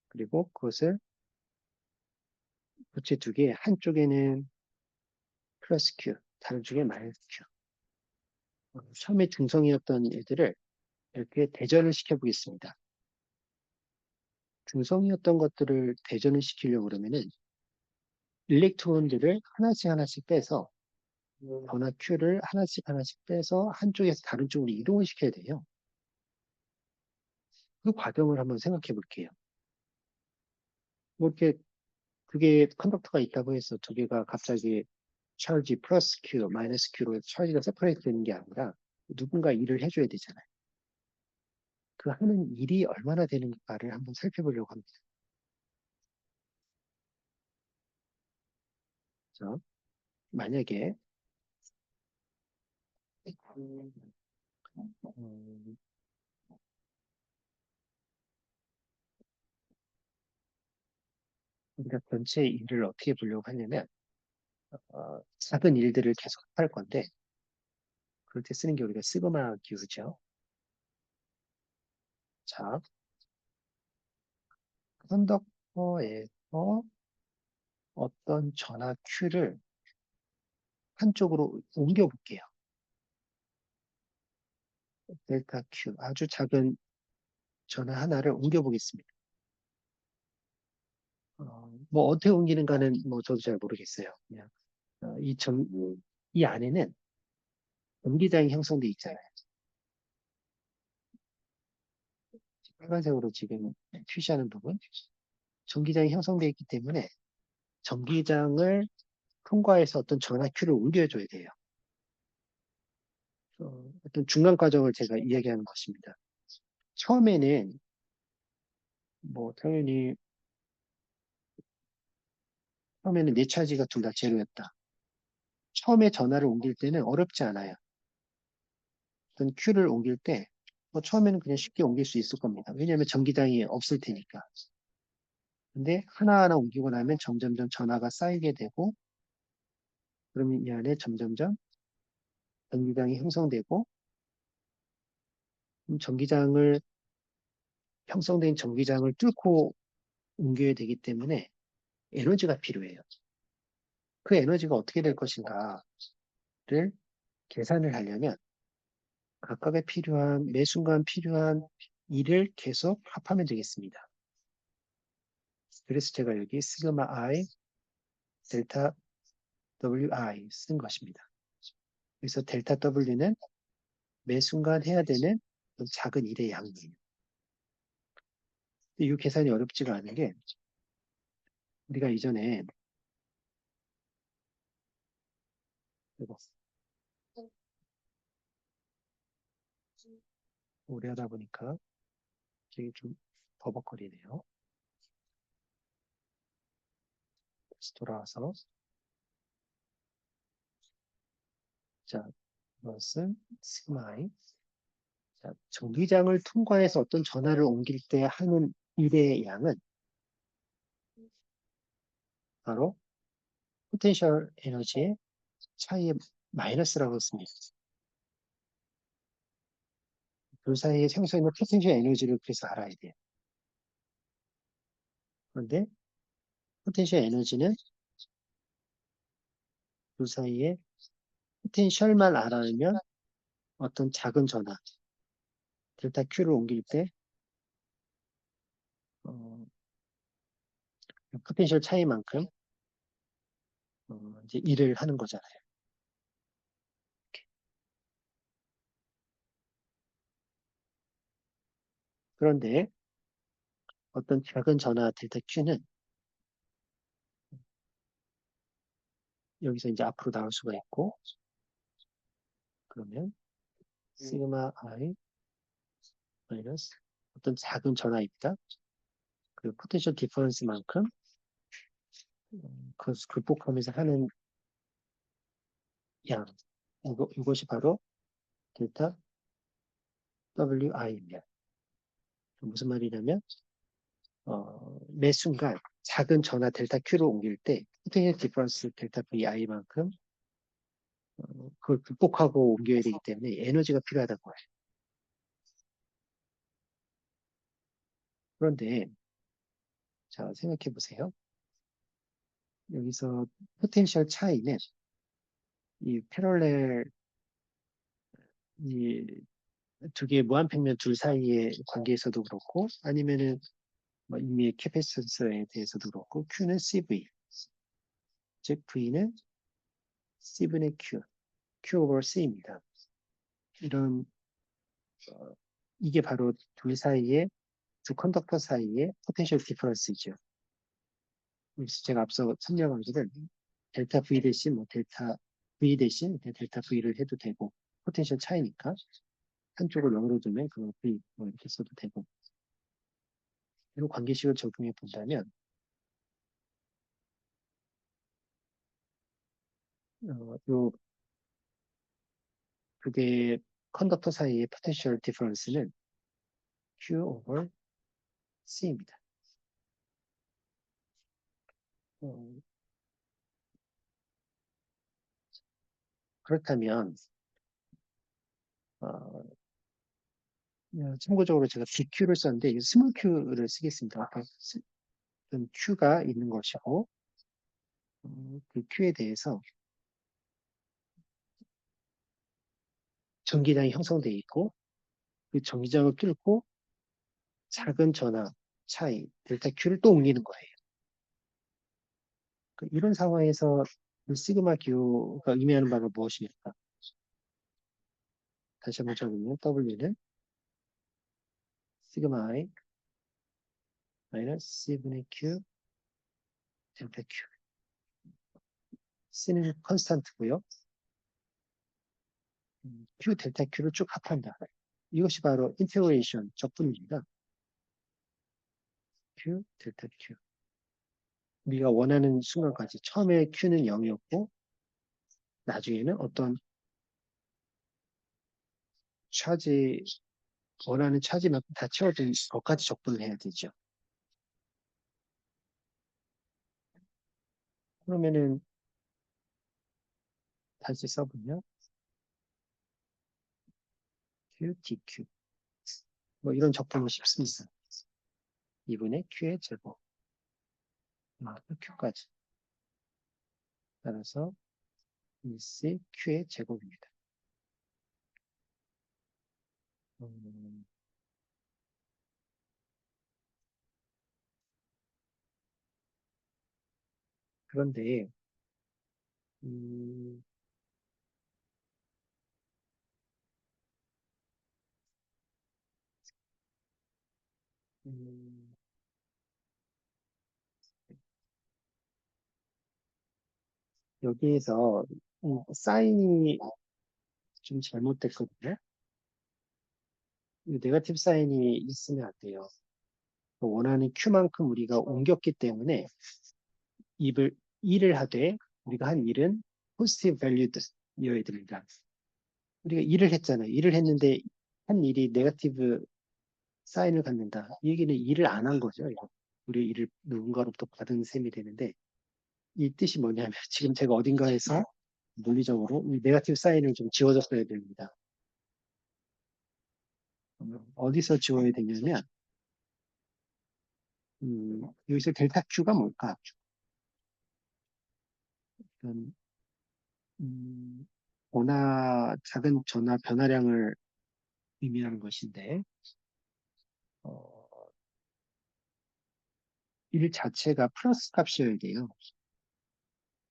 그리고 그것을 도체 두 개, 한쪽에는 플러스 Q, 다른 쪽에 마이너스 Q. 처음에 중성이었던 애들을 이렇게 대전을 시켜보겠습니다. 중성이었던 것들을 대전을 시키려고 그러면은 일렉트론들을 하나씩 하나씩 빼서 변화 Q를 하나씩 하나씩 빼서 한쪽에서 다른 쪽으로 이동을 시켜야 돼요. 그 과정을 한번 생각해 볼게요. 뭐 이렇게 두 개의 컨덕터가 있다고 해서 두 개가 갑자기 찰지 플러스 Q, 마이너스 Q로 찰지가 세퍼레이트 되는 게 아니라 누군가 일을 해줘야 되잖아요. 그 하는 일이 얼마나 되는가를 한번 살펴보려고 합니다. 그래서 만약에 음, 우리가 전체 일을 어떻게 보려고 하냐면 작은 일들을 계속 할 건데 그럴 때 쓰는 게 우리가 시그마 기호죠. 자, 컨덕터에서 어떤 전화 Q를 한쪽으로 옮겨 볼게요. 델타 Q, 아주 작은 전화 하나를 옮겨 보겠습니다. 뭐 어떻게 옮기는가는 뭐 저도 잘 모르겠어요. 그냥 이 안에는 전기장이 형성돼 있잖아요. 빨간색으로 지금 표시하는 부분, 전기장이 형성돼 있기 때문에 전기장을 통과해서 어떤 전화 Q를 옮겨줘야 돼요. 어떤 중간 과정을 제가 이야기하는 것입니다. 처음에는 뭐 당연히 처음에는 네 차지가 둘 다 제로였다. 처음에 전화를 옮길 때는 어렵지 않아요. 어떤 Q를 옮길 때 뭐 처음에는 그냥 쉽게 옮길 수 있을 겁니다. 왜냐하면 전기장이 없을 테니까. 근데 하나하나 옮기고 나면 점점점 전화가 쌓이게 되고 그러면 이 안에 점점점 전기장이 형성되고 전기장을 형성된 전기장을 뚫고 옮겨야 되기 때문에 에너지가 필요해요. 그 에너지가 어떻게 될 것인가를 계산을 하려면 각각의 필요한 매 순간 필요한 일을 계속 합하면 되겠습니다. 그래서 제가 여기 시그마 i 델타 wi 쓴 것입니다. 그래서 델타 w는 매 순간 해야 되는 작은 일의 양이에요. 이 계산이 어렵지가 않은 게 우리가 이전에 이거 오래 하다 보니까 이게 좀 버벅거리네요. 다시 돌아와서 자 이것은 시그마 i 자, 전기장을 통과해서 어떤 전하를 옮길 때 하는 일의 양은 바로 포텐셜 에너지의 차이의 마이너스라고 했습니다. 둘 사이에 생성있는 포텐셜 에너지를 그래서 알아야 돼요. 그런데 포텐셜 에너지는 둘 사이에 포텐셜만 알아내면 어떤 작은 전하, 델타 Q를 옮길 때 어, 포텐셜 차이만큼 이제 일을 하는 거잖아요. 그런데 어떤 작은 전하 델타 Q는 여기서 이제 앞으로 나올 수가 있고 그러면 시그마 i 마이너스 어떤 작은 전하입니다. 그 포텐셜 디퍼런스만큼 그 극복하면서 하는 양 이것이 바로 델타 WI입니다. 무슨 말이냐면 매 순간 작은 전하 델타 Q를 옮길 때 포텐셜 디퍼런스 델타 VI만큼 그걸 극복하고 옮겨야 되기 때문에 에너지가 필요하다고 해요. 그런데 자, 생각해 보세요. 여기서 포텐셜 차이는 이 패럴렐 이 두 개의 무한평면 둘 사이의 관계에서도 그렇고 아니면은 뭐 임의의 캐패시턴스에 대해서도 그렇고 Q는 CV, 즉 V는 C분의 Q, Q over C입니다. 이런 어, 이게 바로 둘 사이의 두 컨덕터 사이의 포텐셜 디퍼런스이죠. 그래서 제가 앞서 설명하기를 델타 V 대신 뭐 델타 V 대신 델타 V를 해도 되고 포텐셜 차이니까 한쪽을 0으로 두면 그걸 V 뭐 이렇게 써도 되고 이런 관계식을 적용해 본다면 요 그게 컨덕터 사이의 포텐셜 디퍼런스는 Q over C입니다. 어, 그렇다면 어, 참고적으로 제가 BQ를 썼는데 이 스몰 q를 쓰겠습니다. 아까 q가 있는 것이고 그 q에 대해서 전기장이 형성되어 있고 그 전기장을 뚫고 작은 전압 차이 델타 q를 또 옮기는 거예요. 이런 상황에서 이 시그마 q가 의미하는 바가 무엇입니까? 다시 한번 적으면 W는 시그마 i 마이너스 C분의 Q 델타 Q. C는 컨스탄트고요. Q 델타 Q를 쭉 합한다. 이것이 바로 인테그레이션 적분입니다. Q 델타 Q. 우리가 원하는 순간까지 처음에 Q는 0이었고 나중에는 어떤 차지 원하는 차지만큼 다 채워진 것까지 적분을 해야 되죠. 그러면은 다시 써보면 Q, DQ 뭐 이런 적분을 쉽습니다. 2분의 Q의 제곱 Q까지 따라서 2C Q의 제곱입니다. 음, 그런데 음, 음, 여기에서 사인이 좀 잘못됐거든요. 이 네거티브 사인이 있으면 안 돼요. 원하는 Q만큼 우리가 옮겼기 때문에 입을 1을 하되 우리가 한 일은 포지티브 밸류드이어야 됩니다. 우리가 일을 했잖아요. 일을 했는데 한 일이 네거티브 사인을 갖는다. 이 얘기는 일을 안 한 거죠. 이거. 우리 일을 누군가로부터 받은 셈이 되는데 이 뜻이 뭐냐면 지금 제가 어딘가에서 물리적으로 이 네거티브 사인을 좀 지워줬어야 됩니다. 어디서 지워야 되냐면 여기서 델타 Q가 뭘까? 음, 음, 작은 전화 변화량을 의미하는 것인데 어, 일 자체가 플러스 값이어야 돼요.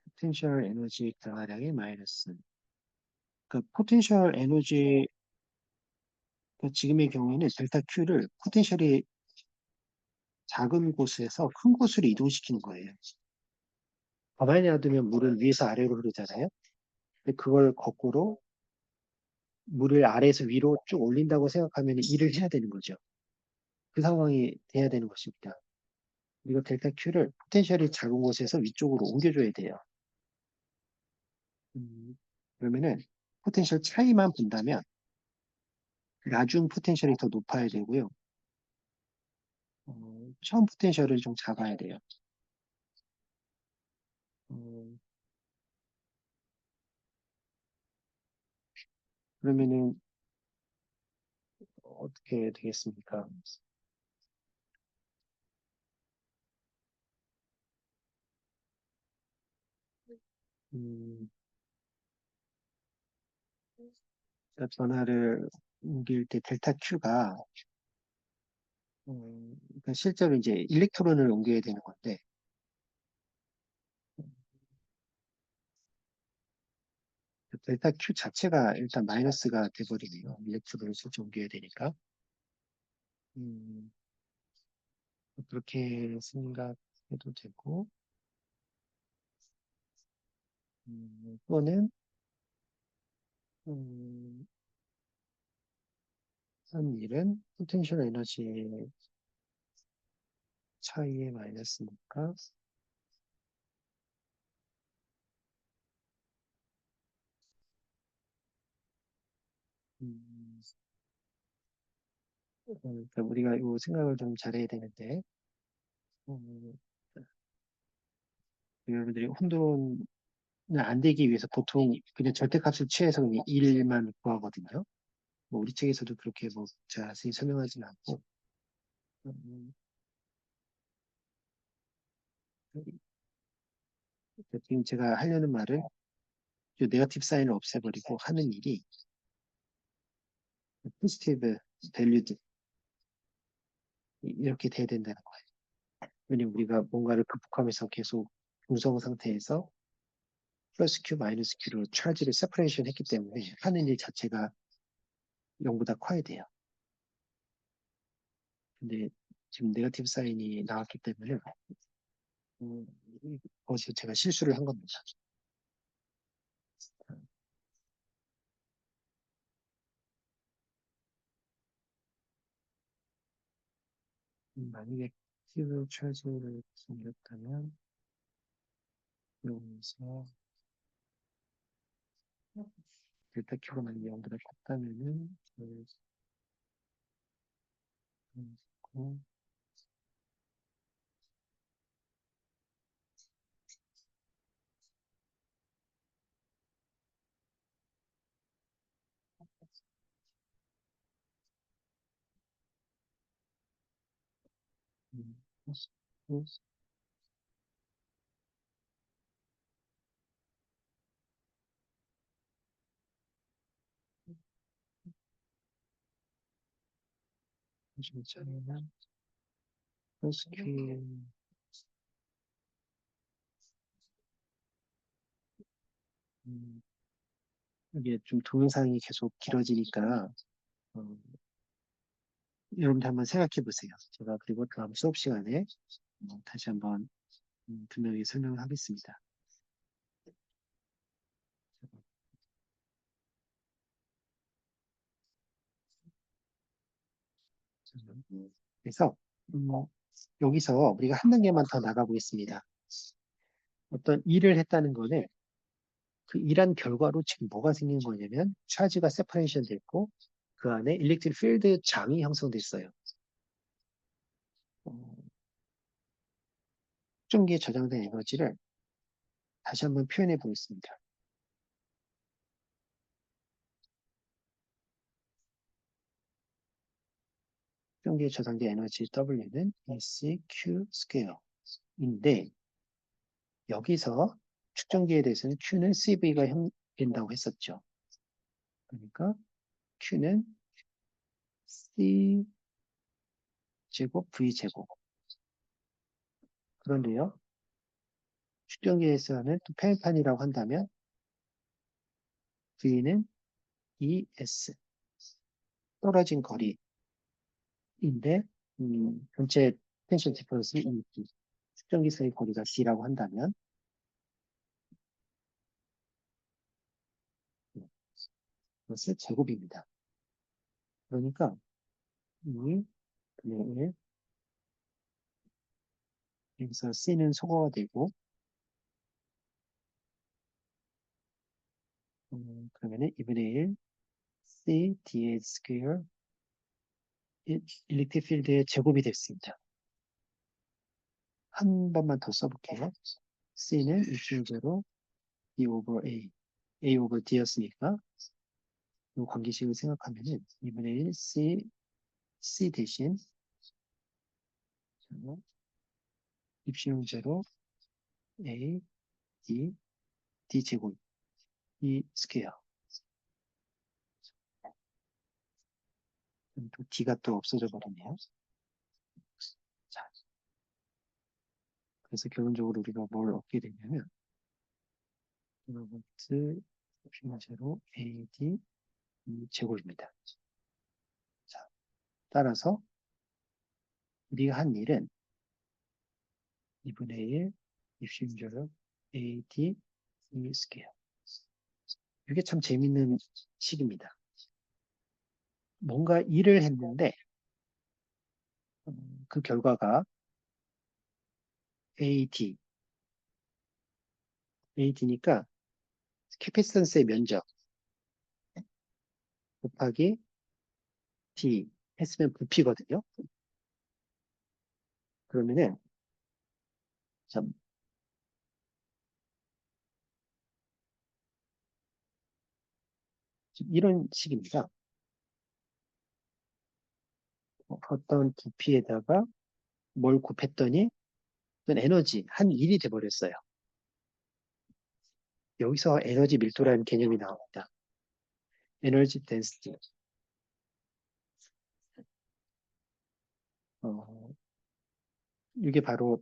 포텐셜 에너지 변화량의 마이너스. 그 포텐셜 에너지 그 지금의 경우에는 델타 Q를 포텐셜이 작은 곳에서 큰 곳으로 이동시키는 거예요. 가만히 놔두면 물은 위에서 아래로 흐르잖아요. 근데 그걸 거꾸로 물을 아래에서 위로 쭉 올린다고 생각하면 일을 해야 되는 거죠. 그 상황이 돼야 되는 것입니다. 그리고 델타 Q를 포텐셜이 작은 곳에서 위쪽으로 옮겨줘야 돼요. 그러면은 포텐셜 차이만 본다면 나중 포텐셜이 더 높아야 되고요. 처음 포텐셜을 좀 작아야 돼요. 어, 그러면은 어떻게 되겠습니까? 음, 변화를 옮길 때 델타 Q가 그러니까 실제로 이제 일렉트론을 옮겨야 되는 건데 델타 Q 자체가 일단 마이너스가 돼버리네요. 일렉트론을 실제 옮겨야 되니까. 음, 그렇게 생각해도 되고 또는 음, 한 일은 포텐셜 에너지 차이의 마이너스니까 음, 그러니까 우리가 이 생각을 좀 잘해야 되는데 음, 여러분들이 혼돈을 안 되기 위해서 보통 그냥 절대값을 취해서 그냥 1만 구하거든요. 뭐 우리 책에서도 그렇게 뭐 자세히 설명하지는 않고 음, 지금 제가 하려는 말은 이 네거티브 사인을 없애버리고 하는 일이 포지티브 밸류드 이렇게 돼야 된다는 거예요. 왜냐면 우리가 뭔가를 극복하면서 계속 중성 상태에서 플러스 Q, 마이너스 Q로 차지를 세퍼레이션 했기 때문에 하는 일 자체가 0보다 커야 돼요. 근데 지금 네거티브 사인이 나왔기 때문에 음, 거기서 제가 실수를 한 겁니다. 만약에 Q 차지를 생겼다면 여기서 델타 Q가 만약에 0보다 작다면은 고 음, 차이는 플러스 Q 음, 이게 좀 동영상이 계속 길어지니까 어, 여러분들 한번 생각해 보세요. 제가 그리고 다음 수업 시간에 다시 한번 분명히 설명을 하겠습니다. 그래서 여기서 우리가 한 단계만 더 나가보겠습니다. 어떤 일을 했다는 거는 그 일한 결과로 지금 뭐가 생긴 거냐면 차지가 세퍼레이션 됐고 그 안에 일렉트릭 필드 장이 형성됐어요. 어, 특정기에 저장된 에너지를 다시 한번 표현해 보겠습니다. 특정기에 저장된 에너지 W는 ECQ 스퀘어인데 여기서 측정기에 대해서는 Q는 CV가 된다고 했었죠. 그러니까 Q는 C 제곱 V 제곱. 그런데요, 측정기에서는 또 페인판이라고 한다면 V는 ES 떨어진 거리인데 전체 텐션 디퍼런스는 ET. 측정기 사이 거리가 C라고 한다면 그것의 제곱입니다. 그러니까 이 분의 1 여기서 C는 소거가 되고 그러면은 2분의 1 C dA 스퀘어 일렉트릭 필드의 제곱이 됐습니다. 한 번만 더 써볼게요. C는 입술제로 D over A, A over D였으니까 이 관계식을 생각하면은 2분의 1 C 대신 입술제로 A, D D 제곱 E 스퀘어. 또 D가 또 없어져 버리네요. 자, 그래서 결론적으로 우리가 뭘 얻게 되냐면 로버트 제로 AD E 제곱입니다. 자, 따라서 우리가 한 일은 2분의 1 입심절로 AD E 스퀘어. 이게 참 재밌는 식입니다. 뭔가 일을 했는데 그 결과가 AD니까 캐피스턴스의 면적 곱하기 D 했으면 부피거든요. 그러면은 참 이런 식입니다. 어떤 부피에다가 뭘 곱했더니 그건 에너지 한 일이 돼버렸어요. 여기서 에너지 밀도라는 개념이 나옵니다. 에너지 덴시티. 이게 바로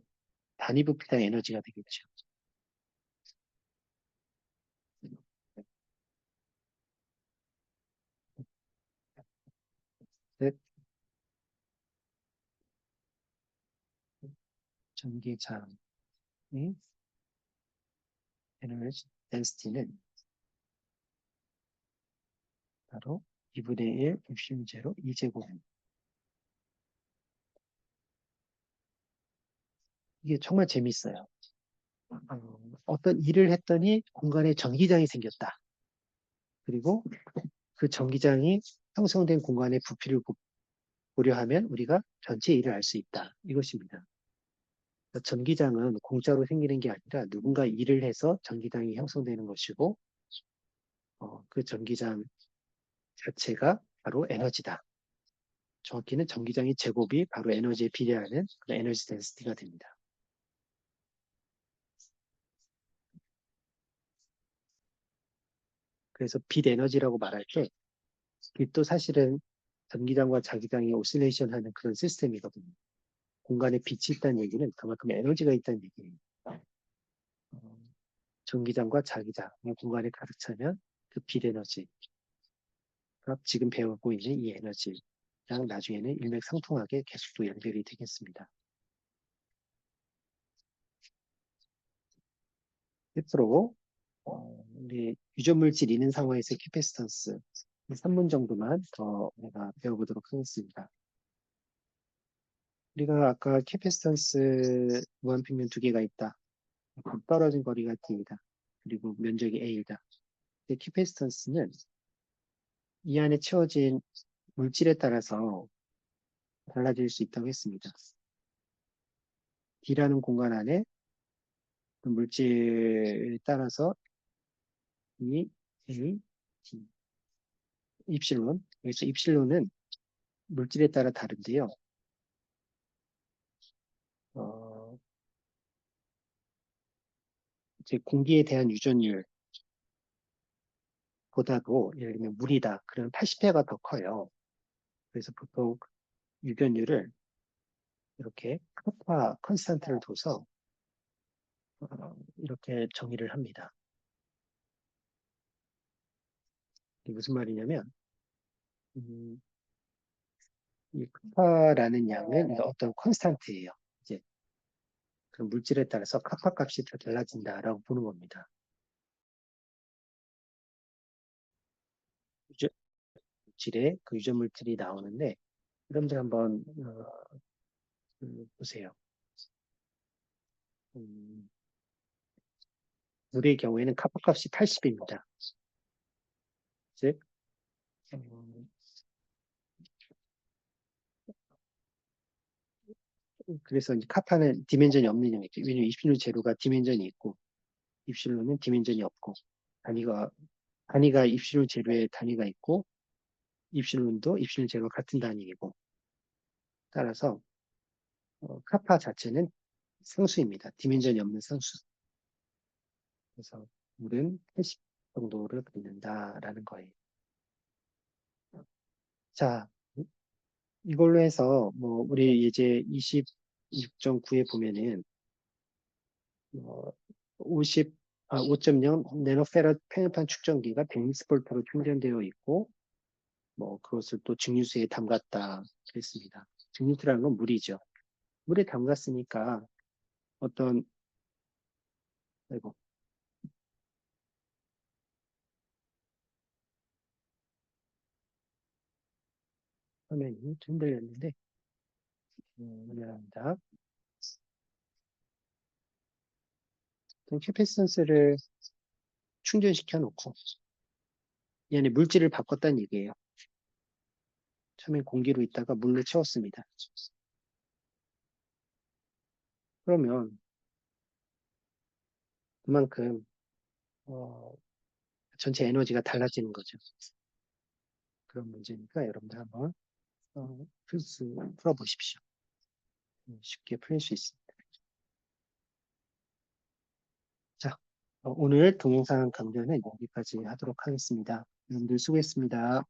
단위 부피당 에너지가 되겠죠. 즉, 전기장의 에너지 덴시티는 바로 2분의 1 입심 제로 2제곱입니다. 이게 정말 재밌어요. 어떤 일을 했더니 공간에 전기장이 생겼다. 그리고 그 전기장이 형성된 공간의 부피를 고려하면 우리가 전체 일을 알 수 있다. 이것입니다. 전기장은 공짜로 생기는 게 아니라 누군가 일을 해서 전기장이 형성되는 것이고 그 전기장 자체가 바로 에너지다. 정확히는 전기장의 제곱이 바로 에너지에 비례하는 에너지 덴시티가 됩니다. 그래서 빛 에너지라고 말할 때 빛도 사실은 전기장과 자기장이 오실레이션 하는 그런 시스템이거든요. 공간에 빛이 있다는 얘기는 그만큼 에너지가 있다는 얘기입니다. 어, 전기장과 자기장, 공간에 가득 차면 그 빛 에너지가 지금 배우고 있는 이 에너지랑 나중에는 일맥상통하게 계속 또 연결이 되겠습니다. 끝으로 우리 유전물질 있는 상황에서 캐패시턴스 3분 정도만 더 내가 배워보도록 하겠습니다. 우리가 아까 캐패시턴스 무한평면 두 개가 있다. 떨어진 거리가 D이다. 그리고 면적이 A이다. 캐패시턴스는 이 안에 채워진 물질에 따라서 달라질 수 있다고 했습니다. D라는 공간 안에 그 물질에 따라서 이 A, D, 입실론. 여기서 입실론은 물질에 따라 다른데요. 어, 이제 공기에 대한 유전율보다도 예를 들면 물이다. 그러면 80배가 더 커요. 그래서 보통 유전율을 이렇게 카파 컨스탄트를 둬서 이렇게 정의를 합니다. 이게 무슨 말이냐면 이 카파라는 양은 어떤 컨스탄트예요. 이제 그 물질에 따라서 카파 값이 더 달라진다라고 보는 겁니다. 물질에 그 유전 물질이 나오는데 여러분들 한번 보세요. 물의 경우에는 카파 값이 80입니다. 즉 그래서 이제 카파는 디멘전이 없는 형이죠. 왜냐면 입실론 제로가 디멘전이 있고 입실론은 디멘전이 없고 단위가 입실론 제로의 단위가 있고 입실론도 입실론 제로와 같은 단위이고 따라서 카파 자체는 상수입니다. 디멘전이 없는 상수. 그래서 물은 80 정도를 붓는다라는 거예요. 자, 이걸로 해서 뭐 우리 이제 26.9에 보면은 50, 5.0 네노페라 페네탄 축전기가 120볼트로 충전되어 있고 뭐 그것을 또 증류수에 담갔다 그랬습니다. 증류수라는 건 물이죠. 물에 담갔으니까 어떤 아이고 화면이 흔들렸는데 미안합니다. 캐패시턴스를 충전시켜 놓고 이 안에 물질을 바꿨다는 얘기예요. 처음엔 공기로 있다가 물로 채웠습니다. 그러면 그만큼 어, 전체 에너지가 달라지는 거죠. 그런 문제니까 여러분들 한번 풀어보십시오. 쉽게 풀릴 수 있습니다. 자, 오늘 동영상 강좌는 여기까지 하도록 하겠습니다. 여러분들 수고했습니다.